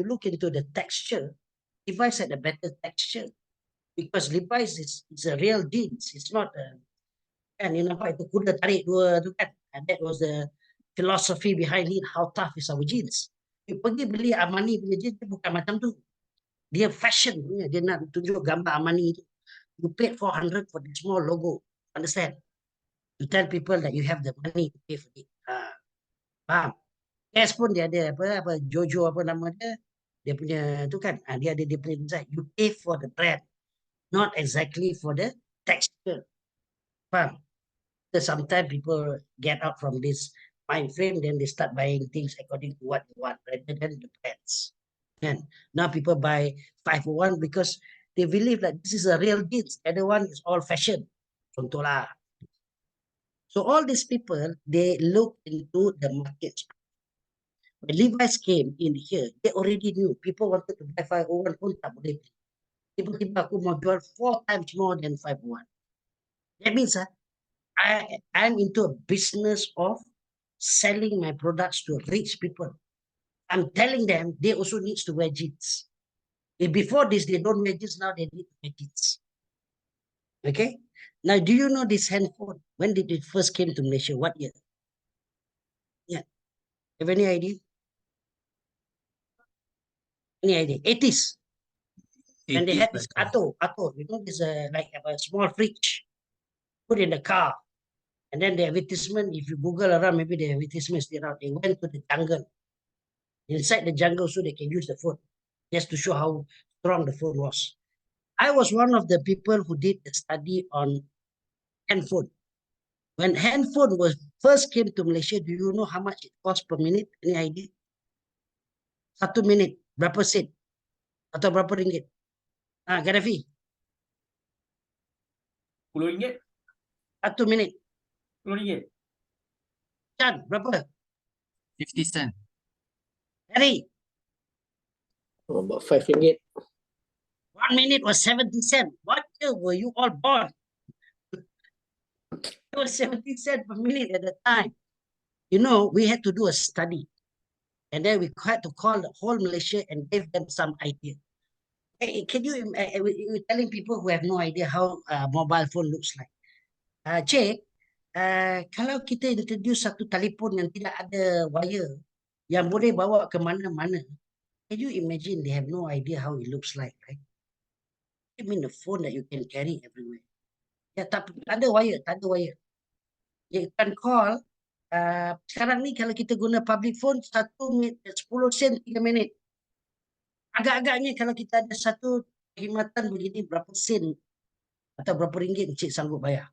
look into the texture, Levi's had a better texture. Because Levi's is a real jeans. It's not kan you nampak itu kuda tarik dua tu kan. And that was the philosophy behind it. How tough is our jeans? You pergi beli Armani punya jeans, dia bukan macam tu. Dia fashion punya. Dia nak tunjuk gambar Armani tu. You paid 400 for the small logo. Understand? You tell people that you have the money to pay for it. Faham? Gas pun dia ada apa Jojo apa nama dia. Dia punya tu kan. Dia ada dia punya design. You pay for the brand. Not exactly for the texture. Faham? Sometimes people get out from this mind frame, then they start buying things according to what they want rather than the brands. And now people buy 501 because they believe that this is a real jeans. The other one is all fashion. Contoh lah. So all these people, they look into the market. When Levi's came in here, they already knew people wanted to buy 501 pun tak boleh. Tiba-tiba aku mau jual 4 times more than 501. That means I'm into a business of selling my products to rich people. I'm telling them they also need to wear jeans. If before this, they don't wear jeans, now they need to wear jeans. Okay? Now, do you know this handphone? When did it first came to Malaysia? What year? Yeah. Have any idea? Any idea? 80s. And they had this Atto, you know, this like a small fridge put in the car. And then the advertisement, if you Google around, maybe the advertisement is still out. They went to the jungle. Inside the jungle so they can use the phone. Just to show how strong the phone was. I was one of the people who did the study on handphone. When handphone was first came to Malaysia, do you know how much it cost per minute? Any idea? 1 minit, berapa sen? Atau berapa ringgit? Gaddafi, RM10. 1 minit. RM10. Chan, berapa? 50 cent. Harry, About RM5. 1 minute was 70 cents. What year were you all born? It was 70 cents per minute at the time. You know, we had to do a study. And then we had to call the whole Malaysia and give them some idea. Hey, can you, we're telling people who have no idea how mobile phone looks like. Cik, kalau kita introduce satu telefon yang tidak ada wire, yang boleh bawa ke mana-mana, can you imagine they have no idea how it looks like, right? I mean the phone that you can carry everywhere. Ya, tak ada wire, tak ada wire. You can call, sekarang ni kalau kita guna public phone, 10 sen 3 minit. Agak-agaknya kalau kita ada satu perkhidmatan begini, berapa sen atau berapa ringgit Encik sanggup bayar.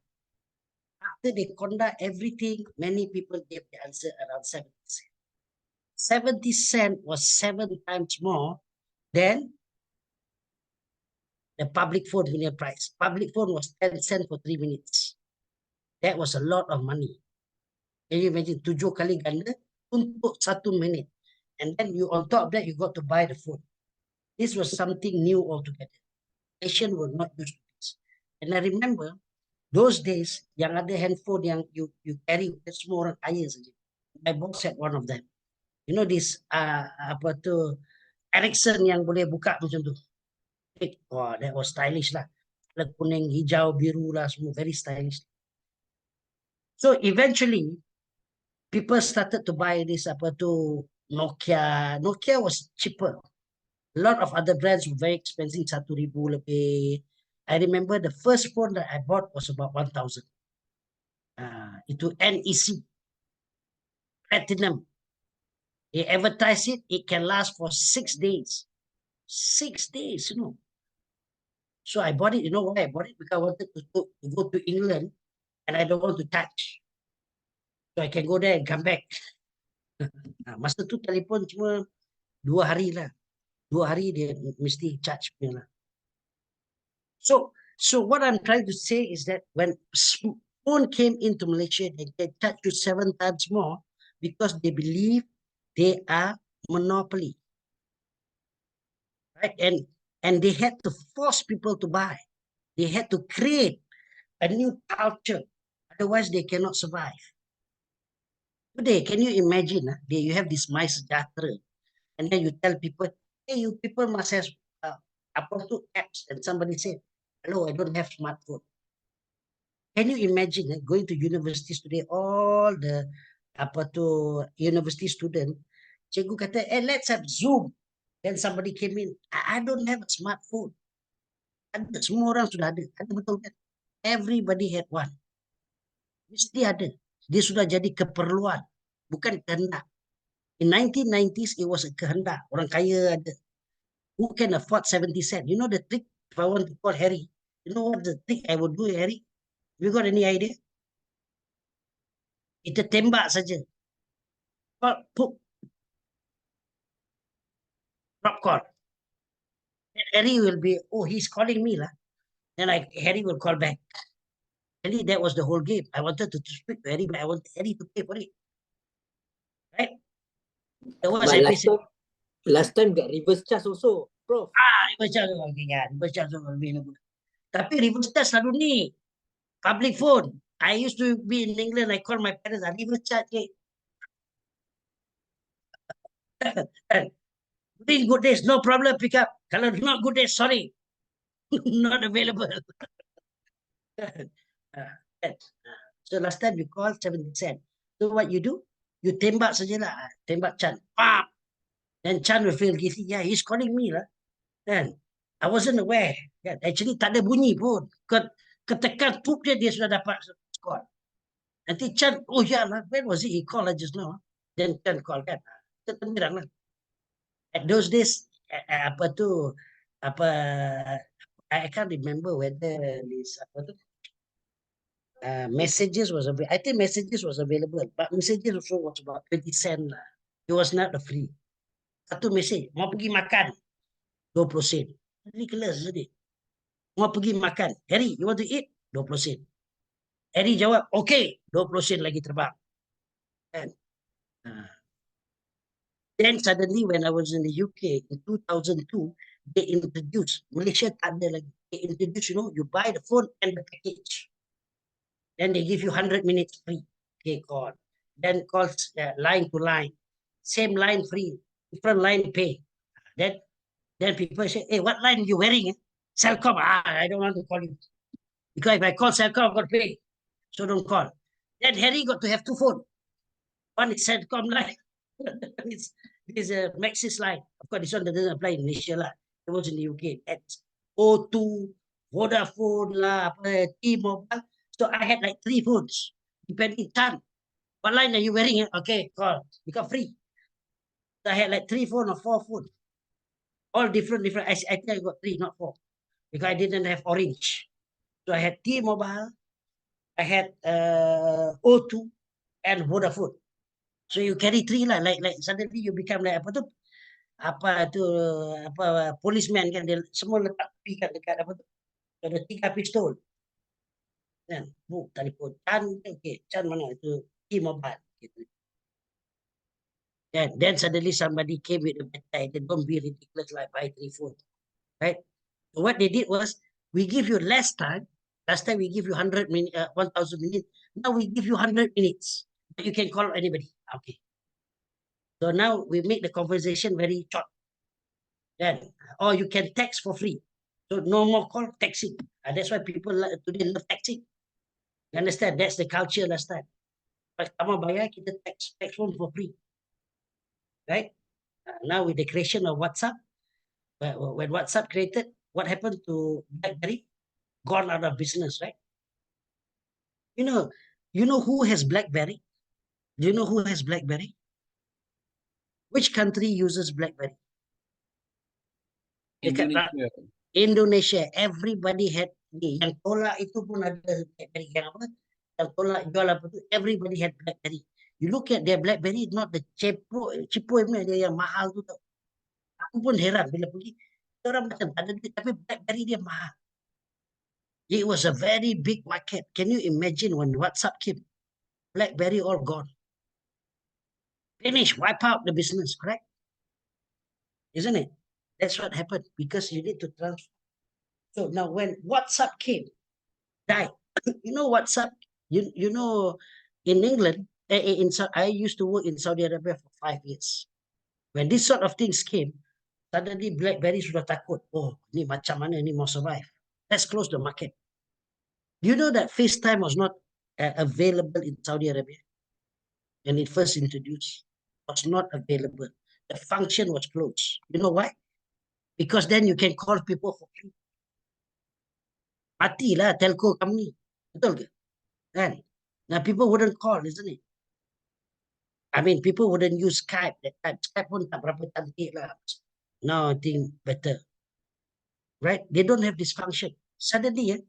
After they conduct everything, many people gave the answer around 70 cents. 70 cents was 7 times more than the public phone punya price. Public phone was 10 cents for 3 minutes. That was a lot of money. Can you imagine 7 kali ganda untuk 1 minit. And then you on top of that, you got to buy the phone. This was something new altogether. Asian were not used to this. And I remember those days, yang ada handphone yang you carry, semua orang kaya saja. My boss had one of them. You know this, apa tu, Ericsson yang boleh buka macam tu. Wow, that was stylish lah. Ada kuning, hijau, biru lah, semua very stylish. So eventually, people started to buy this apa tu Nokia. Nokia was cheaper. A lot of other brands were very expensive, 1,000 lebih. I remember the first phone that I bought was about 1,000. Itu NEC, Platinum. They advertise it, it can last for 6 days. 6 days, you know. So I bought it, you know why I bought it? Because I wanted to go to England and I don't want to touch. So I can go there and come back. Masa tu telefon cuma 2 hari lah. 2 hari dia mesti charge punya lah. So what I'm trying to say is that when phone came into Malaysia, they charge you 7 times more because they believe they are monopoly. Right? And they had to force people to buy. They had to create a new culture. Otherwise, they cannot survive. Today, can you imagine? You have this My Sejahtera, and then you tell people, hey, you people must have apps. And somebody said, hello, I don't have smartphone. Can you imagine going to universities today, all the university student, cikgu kata, hey, let's have Zoom. Then somebody came in, I don't have a smartphone. Ada, semua orang sudah ada. Ada betul kan? Everybody had one. Mesti ada. Dia sudah jadi keperluan, bukan kehendak. In 1990s, it was a kehendak. Orang kaya ada. Who can afford 70 cents? You know the trick? If I want to call Harry, you know what the trick I would do, Harry? Have you got any idea? Kita tembak saja. Put drop call. And Harry will be, oh, he's calling me lah. Then Harry will call back. Harry, that was the whole game. I wanted to speak to Harry, but I want Harry to pay for it. Right? That was last time got reverse charge also, Prof. Reverse charge. Okay, yeah, reverse charge available. Tapi reverse charge selalu ni. Public phone. I used to be in England. I call my parents. Reverse charge. During good days, no problem. Pick up. Kalau not good days, sorry, not available. So last time you call 70 cents. So what you do? You tembak sajalah. Tembak Chan. Then Chan will feel guilty. Yeah, he's calling me lah. Then I wasn't aware. Actually tak ada bunyi pun. Ketekan pup dia sudah dapat call. Nanti Chan, oh ya lah, when was it he called just now? Then Chan call kan. Kita temirang lah. At those days, I can't remember whether this Messages was available. I think messages was available, but messages also was about 20 cent lah. It was not a free. Satu message, mau pergi makan, 20 sen. Ridiculous, isn't it? Mau pergi makan, Harry, you want to eat? 20 sen. Harry jawab, okay, 20 sen lagi terbang. Kan? Then suddenly when I was in the UK in 2002, they introduced, Malaysia tak ada lagi. They introduced, you buy the phone and the package. Then they give you 100 minutes free. Okay, call. Then calls line to line. Same line free. Different line pay. Then people say, hey, what line you wearing? Celcom. I don't want to call you. Because if I call Celcom, I've got to pay. So don't call. Then Harry got to have two phones. One is Celcom line. This is a Maxis line. Of course, this one doesn't apply in Malaysia lah. It was in the UK. It's O2, Vodafone lah, T-Mobile. So I had like 3 phones, depending time. What line are you wearing? Okay, call. Become free. So I had like 3 phones or 4 phones. All different. I think I got 3, not 4. Because I didn't have Orange. So I had T-Mobile, I had O2 and Vodafone. So you carry 3 lah. Like suddenly you become like policeman kan, dia semua letak pi kat dekat apa tu, ada 3 pistol kan, telefon Chan, okay, Chan mana itu, T-Mobile gitu. Then suddenly somebody came with a better idea, don't be ridiculous like buy 3 phones, right? So what they did was, we give you less time. Last time we give you 100 minutes, 1000 minutes. Now we give you 100 minutes, but you can call anybody. Okay. So now we make the conversation very short. Then, or you can text for free. So no more call, texting. That's why people today love texting. You understand? That's the culture last time. But sama bayar, kita text phone for free. Right? Now with the creation of WhatsApp, when WhatsApp created, what happened to BlackBerry? Gone out of business, right? You know who has BlackBerry? Do you know who has BlackBerry? Which country uses BlackBerry? Indonesia. Indonesia. Everybody had yang tolak itu pun ada BlackBerry, yang apa? Yang tolak jual apa tu? Everybody had BlackBerry. You look at their BlackBerry, not the cipo dia yang mahal tu tau. Aku pun heran bila pergi, orang macam tak ada duit, tapi BlackBerry dia mahal. It was a very big market. Can you imagine when WhatsApp came? BlackBerry all gone. Finish, wipe out the business, correct? Isn't it? That's what happened, because you need to transfer. So now when WhatsApp came, died. You know WhatsApp, you know, in England, I used to work in Saudi Arabia for 5 years. When this sort of things came, suddenly BlackBerry sudah takut. Oh, ni macam mana ni mau survive? Let's close the market. You know that FaceTime was not available in Saudi Arabia when it first introduced. Was not available. The function was closed. You know why? Because then you can call people for free. Matilah telco company. Betul ke? Kan? Now people wouldn't call, isn't it? I mean, people wouldn't use Skype that time. Skype pun tak berapa cantik lah. Now I think better. Right? They don't have this function. Suddenly,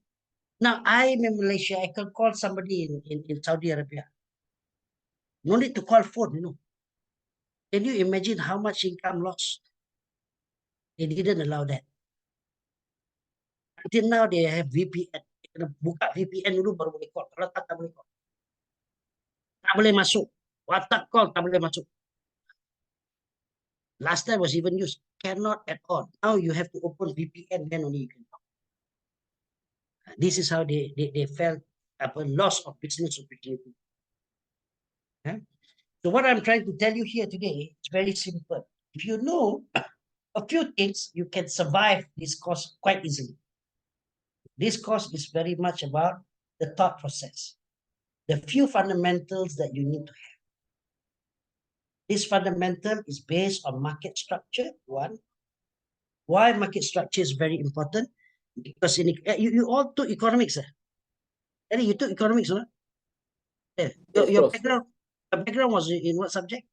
now I'm in Malaysia, I can call somebody in Saudi Arabia. No need to call phone, Can you imagine how much income lost? They didn't allow that. Until now, they have VPN. Kena buka VPN dulu baru boleh call. Kalau tak boleh call. Tak boleh masuk. WhatsApp call tak boleh masuk. Last time was even used. Cannot at all. Now you have to open VPN, then only you can talk. This is how they felt a loss of business opportunity. So what I'm trying to tell you here today is very simple. If you know a few things, you can survive this course quite easily. This course is very much about the thought process. The few fundamentals that you need to have. This fundamental is based on market structure, one. Why market structure is very important? Because you all took economics. Eddie, you took economics, no? Yeah. Your background was in what subject?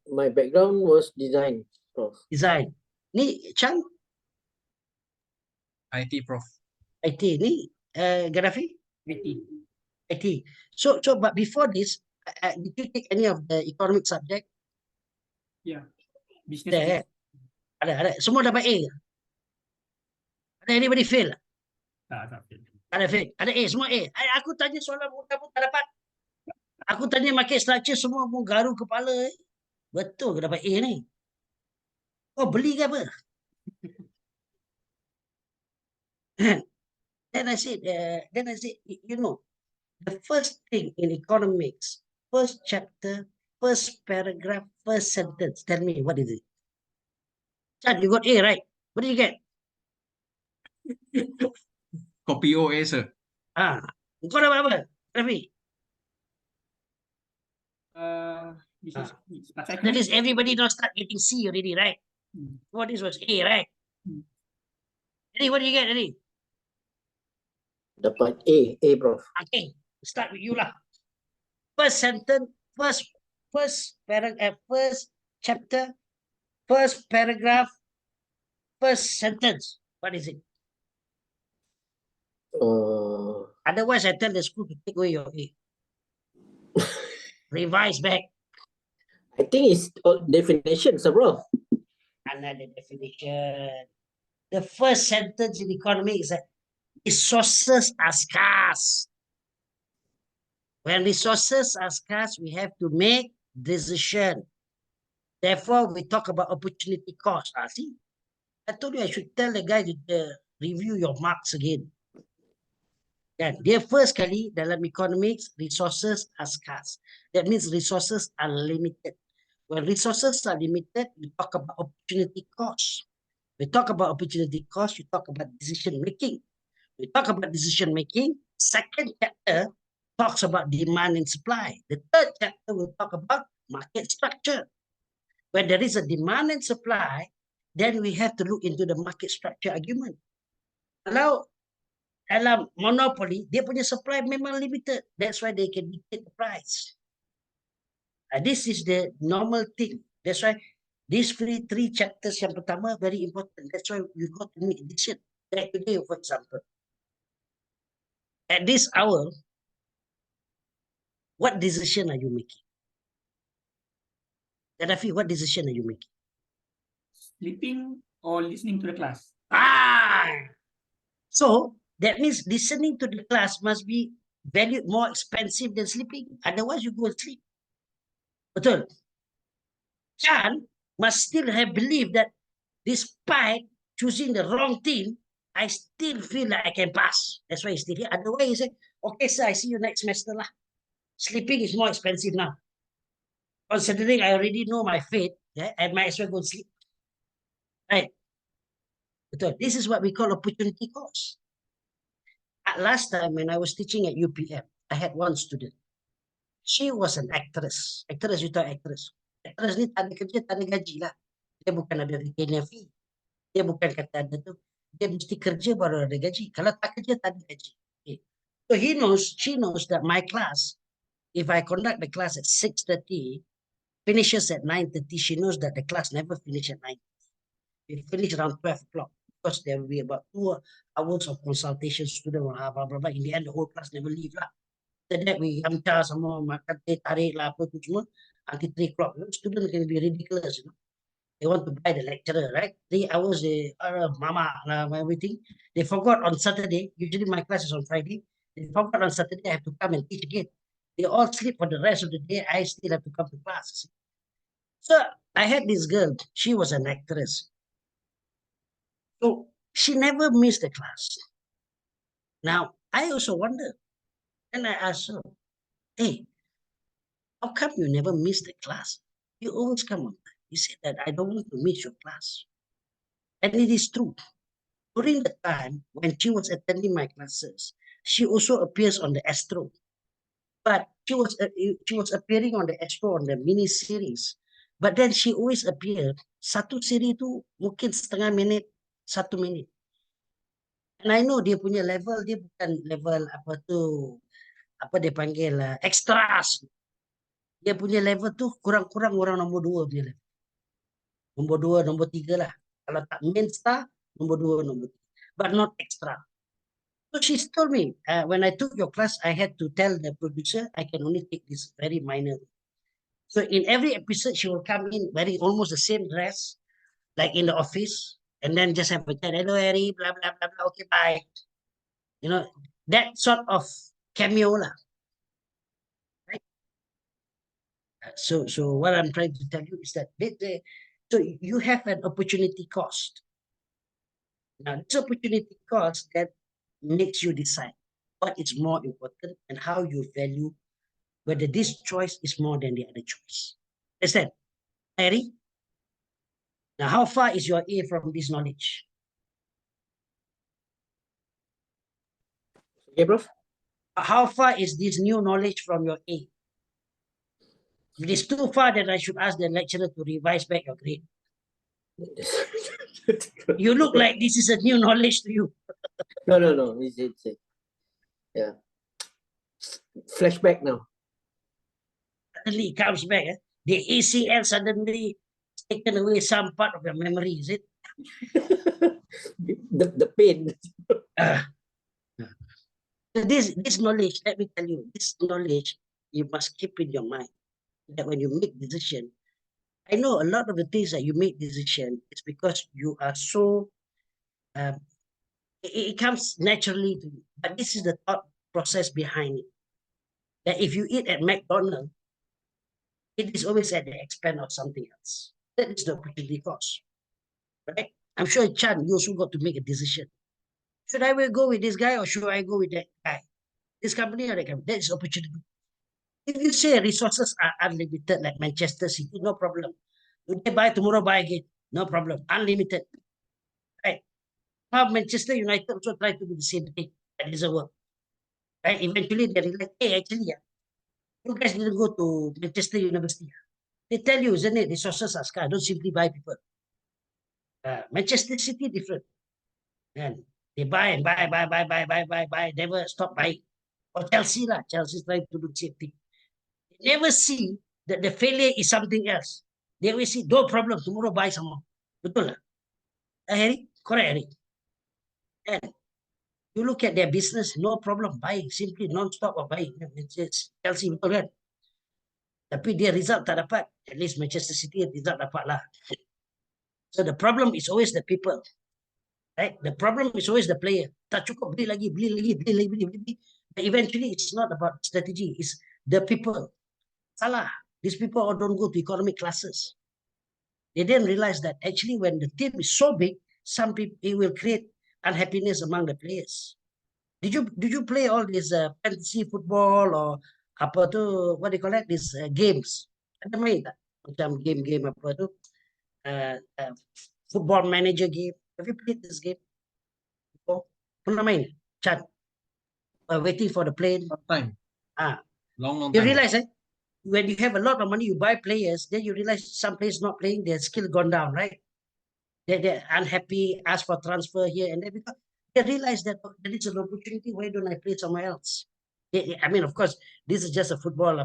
My background was design, Prof. Design. Ni Chan? IT, Prof. IT. Ni Gaddafi? IT. IT. But before this, did you take any of the economic subject? Yeah. Business. There. Ada. Semua dapat A. Ada anybody fail? Tak. Ada fail. Ada A, semua A. Aku tanya soalan kamu tak dapat. Aku tanya market structure semua pun garu kepala. Betul ke dapat A ni? Oh, beli ke apa? Then I said, you know, the first thing in economics, first chapter, first paragraph, first sentence. Tell me, what is it? Chad, you got A, right? What did you get? Copy OA, sir. Kau dapat apa? Rafi? Business. That is everybody now start getting C already, right? What this was A, right? Eddie, what do you get, Eddie? Dapat A, bro. Okay, start with you lah. First sentence, first paragraph, first chapter, first paragraph, first sentence. What is it? Otherwise, I tell the school to take away your A. Revise back. I think it's definitions, bro. Another definition. The first sentence in economics is that resources are scarce. When resources are scarce, we have to make decision. Therefore, we talk about opportunity cost. See, I told you I should tell the guy to review your marks again. Kan? Dia first kali dalam economics, resources are scarce. That means resources are limited. When resources are limited, we talk about opportunity cost. We talk about opportunity cost, we talk about decision making. We talk about decision making. Second chapter talks about demand and supply. The third chapter will talk about market structure. When there is a demand and supply, then we have to look into the market structure argument. Kalau dalam monopoly, dia punya supply memang limited. That's why they can dictate the price. This is the normal thing. That's why these three chapters yang pertama very important. That's why you got to make decision. Like today, for example, at this hour, what decision are you making? Gaddafi, what decision are you making? Sleeping or listening to the class? So that means listening to the class must be valued more expensive than sleeping. Otherwise, you go and sleep. Betul? Chan must still have believed that despite choosing the wrong team, I still feel like I can pass. That's why he's still here. Otherwise, he said, okay, sir, I see you next semester lah. Sleeping is more expensive now. Considering I already know my fate, I might as well go and sleep. Right? Betul. This is what we call opportunity cost. Last time when I was teaching at UPM, I had one student. She was an actress. Actress, you tahu actress. Actress ni tak ada kerja, tak ada gaji lah. Dia bukan ada retainer fee. Dia bukan kata ada tu. Dia mesti kerja baru ada gaji. Kalau tak kerja, tak ada gaji. Okay. So she knows that my class, if I conduct the class at 6:30, finishes at 9:30, she knows that the class never finish at 9. It finish around 12 o'clock. Because there will be about 2 hours of consultation, student, blah, blah, blah, blah. In the end, the whole class never leave lah. After that, we hamca sama makan teh tarik lah apa tu semua until 3 o'clock. Student can be ridiculous, you know. They want to buy the lecturer, right? 3 hours, they are mama lah, everything. They forgot on Saturday. Usually my class is on Friday. They forgot on Saturday. I have to come and teach again. They all sleep for the rest of the day. I still have to come to class. So I had this girl. She was an actress. So she never missed the class. Now, I also wonder. And I asked her, hey, how come you never miss the class? You always come on time. You said that I don't want to miss your class. And it is true. During the time when she was attending my classes, she also appears on the Astro. But she was appearing on the Astro on the mini series. But then she always appeared. Satu siri tu mungkin setengah minit, 1 minit. And I know dia punya level, dia bukan level apa tu, apa dia panggil extras. Dia punya level tu kurang-kurang orang nombor 2 punya level. Nombor 2, nombor 3 lah. Kalau tak main star, nombor 2, nombor 3. But not extra. So she's told me, when I took your class, I had to tell the producer I can only take this very minor. So in every episode, she will come in wearing almost the same dress, like in the office, and then just have a chat. Hello, Harry, blah, blah, blah, blah. Okay, bye. You know, that sort of cameo lah. Right? So what I'm trying to tell you is that so you have an opportunity cost. Now, this opportunity cost that makes you decide what is more important and how you value whether this choice is more than the other choice. Understand? Harry? Now, how far is your A from this knowledge? Okay, Prof? How far is this new knowledge from your A? If it is too far, then I should ask the lecturer to revise back your grade. You look like this is a new knowledge to you. No. It's yeah. Flashback now. Suddenly it comes back. The ACL suddenly taken away some part of your memory, is it? the pain. So this knowledge, let me tell you, this knowledge you must keep in your mind that when you make decision, I know a lot of the things that you make decision is because you are so it comes naturally to you. But this is the thought process behind it. That if you eat at McDonald's, it is always at the expense of something else. That is the opportunity cost. Right? I'm sure Chan, you also got to make a decision. Should I go with this guy or should I go with that guy? This company or that company? That is opportunity. If you say resources are unlimited, like Manchester City, no problem. Today buy, tomorrow buy again, no problem. Unlimited. Right? Now Manchester United also try to do the same thing. That doesn't work. Right? Eventually they realize, hey, actually, you guys didn't go to Manchester University. They tell you, isn't it? Resources are scarce. Don't simply buy people. Manchester City different. And they buy and buy, never stop buying. Or Chelsea lah. Chelsea's trying to do the same thing. They never see that the failure is something else. They always see, no problem, tomorrow buy some more. Betul lah. Harry? Correct, Harry. And you look at their business, no problem buying, simply non-stop of buying. It's Chelsea, betul kan? Tapi dia result tak dapat. At least Manchester City result dapat lah. So the problem is always the people. Right? The problem is always the player. Tak cukup, beli lagi. But eventually, it's not about strategy. It's the people. Salah. These people all don't go to economic classes. They didn't realize that actually when the team is so big, some people, it will create unhappiness among the players. Did you play all these fantasy football or apa tu, what do you call it, these games? Ada main tak? Macam game apa tu? Football manager game. Have you played this game before? Pernah main? Chan? Waiting for the plane. Long time. Long You time. realize, when you have a lot of money, you buy players, then you realize some players not playing, their skill gone down, right? They're unhappy, ask for transfer here and there because they realize that there is an opportunity. Why don't I play somewhere else? I mean, of course, this is just a football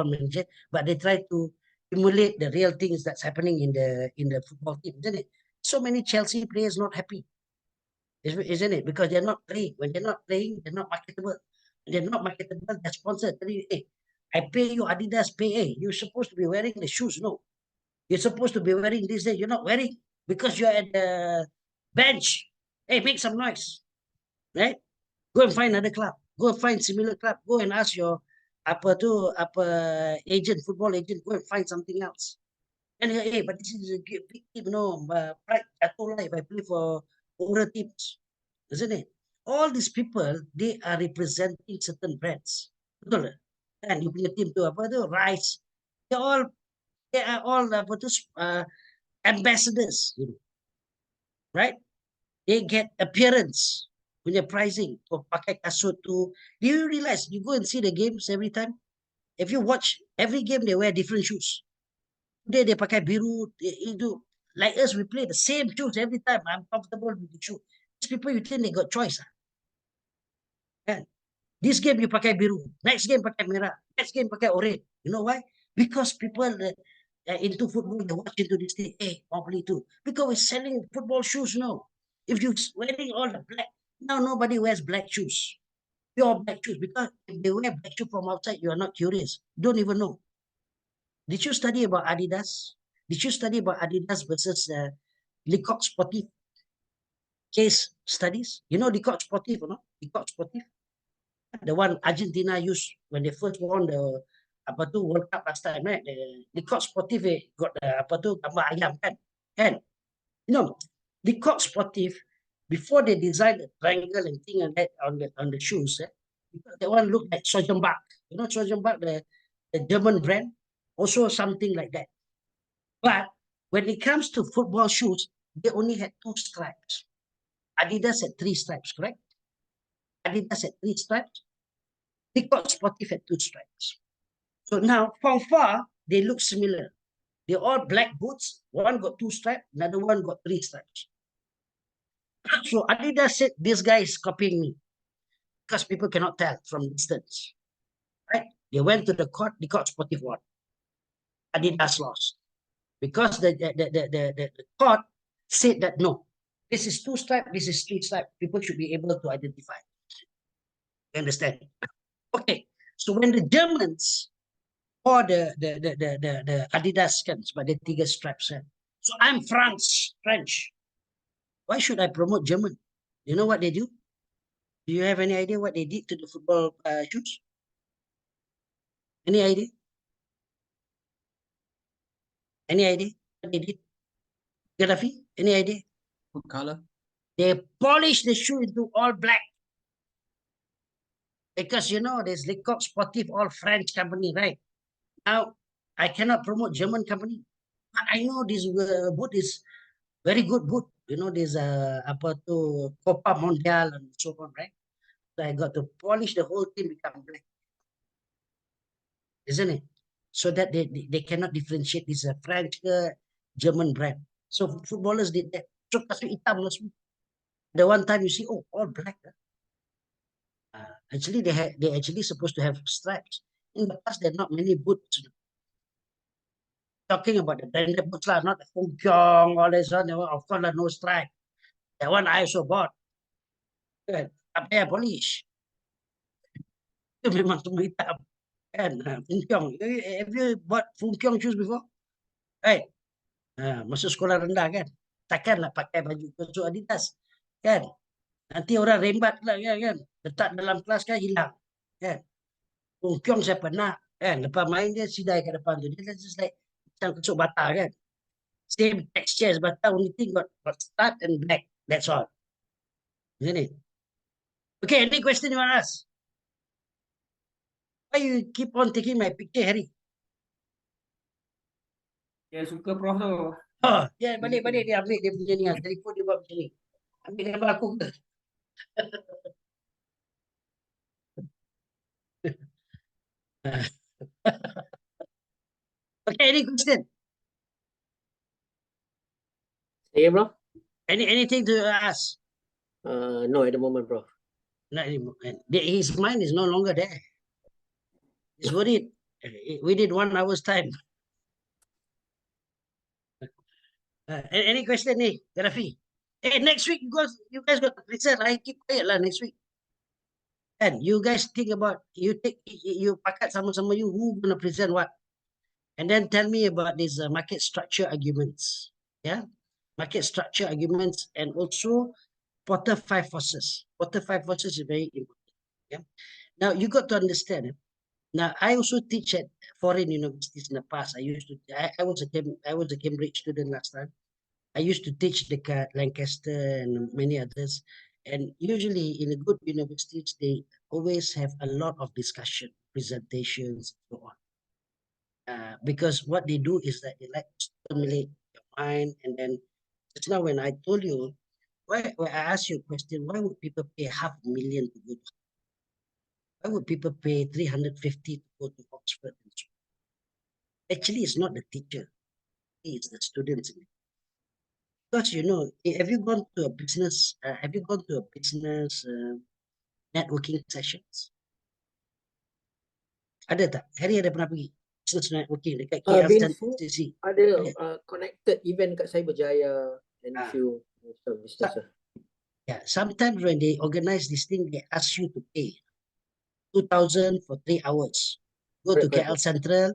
manager, but they try to emulate the real things that's happening in the football team, isn't it? So many Chelsea players not happy, isn't it? Because they're not playing. When they're not playing, they're not marketable. When they're not marketable, they're sponsored. Tell you, hey, I pay you Adidas, pay. Hey, you're supposed to be wearing the shoes, no? You're supposed to be wearing this. You're not wearing because you're at the bench. Hey, make some noise, right? Go and find another club. Go and find similar club. Go and ask your agent, football agent. Go and find something else. And hey, but this is a big team, no. Pride, I told if I play for older teams, isn't it? All these people, they are representing certain brands. Betul tak? And you punya team tu apa tu? Rice. They are all ambassadors, right? They get appearance punya pricing for pakai kasut tu. Do you realize you go and see the games every time? If you watch every game, they wear different shoes. Today they pakai biru. Like us, we play the same shoes every time. I'm comfortable with the shoe. These people, you think they got choice? And this game you pakai biru, next game pakai merah, next game pakai orange. You know why? Because people into football, they watch into this thing. Hey, probably too. Because we're selling football shoes now. If you're wearing all the black, Now nobody wears black shoes, pure black shoes, because if they wear black shoes from outside, you are not curious. Don't even know. Did you study about Adidas? Did you study about Adidas versus Lecoq Sportif case studies? You know Lecoq Sportif or not? Lecoq Sportif? The one Argentina used when they first won the apa tu World Cup last time, right? The Lecoq Sportif got the apa tu gambar ayam kan? Kan? You know, Lecoq Sportif, before they designed the triangle and thing and that on the shoes, because that one looked like Sojenbach. You know Sojenbach, the German brand, also something like that. But when it comes to football shoes, they only had 2 stripes. Adidas had 3 stripes, correct? Adidas had 3 stripes. Lecoq Sportif had 2 stripes. So now, from far, they look similar. They're all black boots. One got 2 stripes, another one got 3 stripes. So Adidas said, this guy is copying me because people cannot tell from distance. Right? They went to the court, the court Sportif won. Adidas lost. Because the court said that no, this is 2 stripes, this is 3 stripes. People should be able to identify. You understand? Okay. So when the Germans or the Adidas kan sebagai 3 stripes kan. So I'm French. Why should I promote German? You know what they do? Do you have any idea what they did to the football shoes? Any idea? Any idea what they did? Gaddafi? Any idea? What color? They polished the shoe into all black. Because you know, there's Lecoq Sportif, all French company, right? Now, I cannot promote German company. But I know this boot is very good boot. You know, there's apa tu Copa Mondial and so on, right? So I got to polish the whole thing become black, isn't it? So that they cannot differentiate this French German brand. So footballers did that. So kasut hitam lah semua. The one time you see, oh, all black. Actually, they actually supposed to have stripes. In the past, there are not many boots. Talking about the branded boots lah, not the Fung Kyong, all this one. Of course, no stripe. That one I also bought. Kan? Apa yang polish? Itu memang semua hitam. Kan? Fung Kyong. Have you bought Fung Kyong shoes before? Right? Masa sekolah rendah kan? Takkanlah pakai baju kasut Adidas. Kan? Nanti orang rembat lah kan? Letak dalam kelas kan hilang. Kan? Fung Kyong saya pernah. Kan? Lepas main dia sidai ke depan tu. Dia just like macam kasut bata kan? Same texture as bata, only thing got stud and black. That's all. Isn't it? Okay, any question you want to ask? Why you keep on taking my picture, Harry? Dia suka Prof tu. Oh, dia balik dia ambil dia punya ni, telefon dia buat macam ni. Ambil gambar aku ke? Okay, any question? Say, bro? Anything to ask? No, at the moment, bro. Not anymore. His mind is no longer there. He's worried. We did 1 hour's time. Any question, Rafi? Hey, next week you guys got to present. I keep quiet lah next week. And you guys think about you pakat sama-sama you who gonna present what, and then tell me about these market structure arguments. Yeah, market structure arguments, and also Porter 5 forces. Porter 5 forces is very important. Yeah. Now you got to understand. Now I also teach at foreign universities in the past. I was a Cambridge student last time. I used to teach the Lancaster and many others. And usually in a good universities, they always have a lot of discussion, presentations, and so on. Because what they do is that they like to stimulate your mind. And then just now when I told you, when I asked you a question, why would people pay $500,000 to go to? Why would people pay 350 to go to Oxford? Actually, it's not the teacher; it's the students. Because have you gone to a business? Have you gone to a business networking sessions? Ada tak? Harry ada pernah pergi business networking dekat KL Been CC? ada connected event kat Cyberjaya and few business. Yeah, sometimes when they organize this thing, they ask you to pay 2,000 for 3 hours. Go to Right, KL Central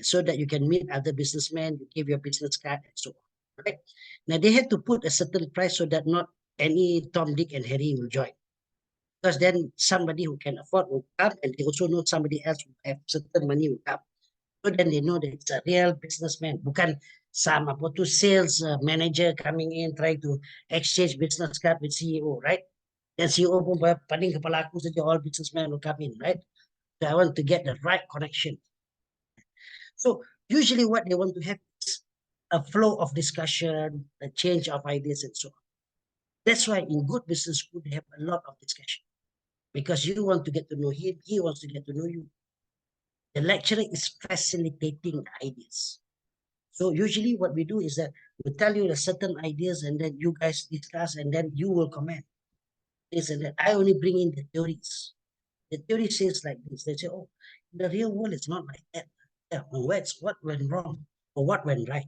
so that you can meet other businessmen, you give your business card and so on. Right? Now they had to put a certain price so that not any Tom, Dick, and Harry will join. Because then somebody who can afford will come, and they also know somebody else who have certain money will come. So then they know that it's a real businessman, bukan some apa tu sales manager coming in trying to exchange business card with CEO, right? Then CEO pun paling kepala aku saja, all businessmen will come in, right? So I want to get the right connection. So usually what they want to have is a flow of discussion, a change of ideas and so on. That's why in good business school, they have a lot of discussion because you want to get to know him, he wants to get to know you. The lecturer is facilitating the ideas. So usually what we do is that we tell you the certain ideas and then you guys discuss and then you will comment. This and that. I only bring in the theories. The theory says like this. They say, oh, in the real world, it's not like that. Yeah, what went wrong or what went right?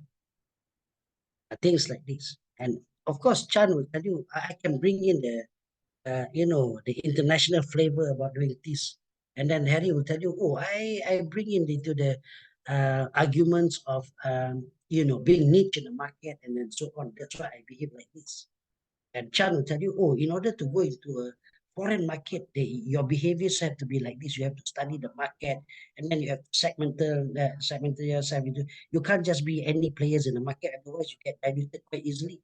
Things like this. And of course, Chan will tell you, I can bring in the, the international flavor about doing this. And then Harry will tell you, oh, I bring into the arguments of, being niche in the market and then so on. That's why I behave like this. And Chan will tell you, oh, in order to go into a foreign market, your behaviors have to be like this. You have to study the market, and then you have to segment yourself into. You can't just be any players in the market, otherwise you get diluted quite easily.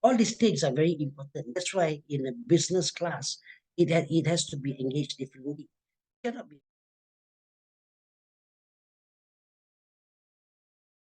All these things are very important. That's why in a business class, it has to be engaged differently. It cannot be